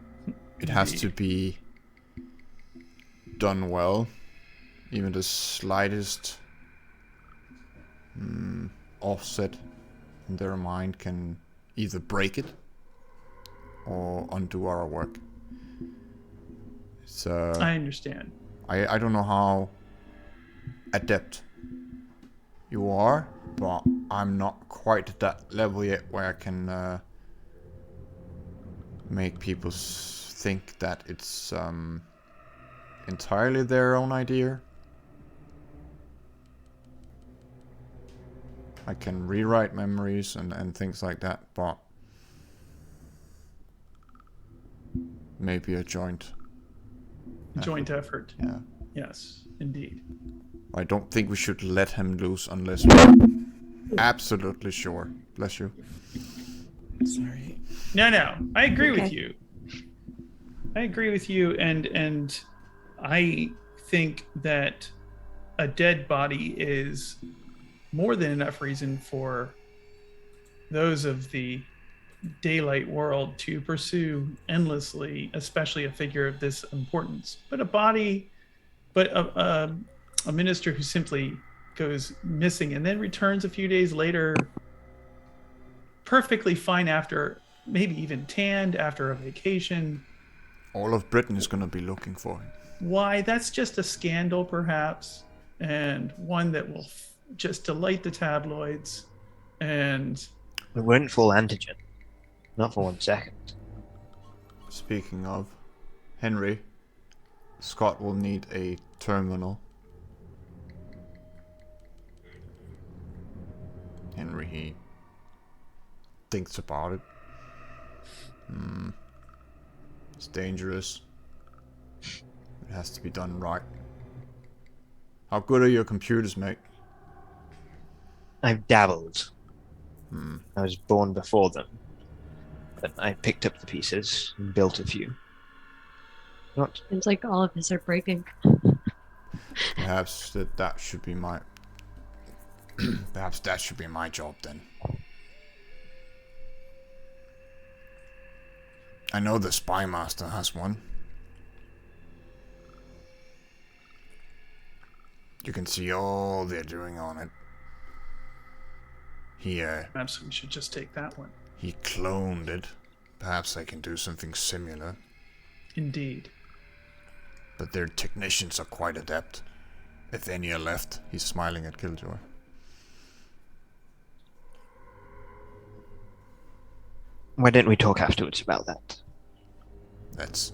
it has to be done well. Even the slightest offset in their mind can either break it or undo our work. It's, I understand. I don't know how adept you are, but I'm not quite at that level yet where I can make people think that it's entirely their own idea. I can rewrite memories and things like that, but maybe a joint Joint effort. Yeah. Yes, indeed. I don't think we should let him loose unless we're absolutely sure. Bless you. Sorry. No, I agree with Okay. you. I agree with you, and I think that a dead body is more than enough reason for those of the daylight world to pursue endlessly, especially a figure of this importance. But a minister who simply goes missing and then returns a few days later, perfectly fine after maybe even tanned after a vacation. All of Britain is gonna be looking for him. Why? That's just a scandal, perhaps, and one that will just delight the tabloids. And We weren't full antigen. Not for 1 second. Speaking of, Henry, Scott will need a terminal. Henry, he thinks about it. It's dangerous. It has to be done right. How good are your computers, mate? I've dabbled. I was born before them. But I picked up the pieces and built a few. Not Seems like all of his are breaking. Perhaps that should be my. Perhaps that should be my job then. I know the spy master has one. You can see all they're doing on it. perhaps we should just take that one. He cloned it. Perhaps I can do something similar. Indeed. But their technicians are quite adept. If any are left, he's smiling at Killjoy. Why don't we talk afterwards about that? That's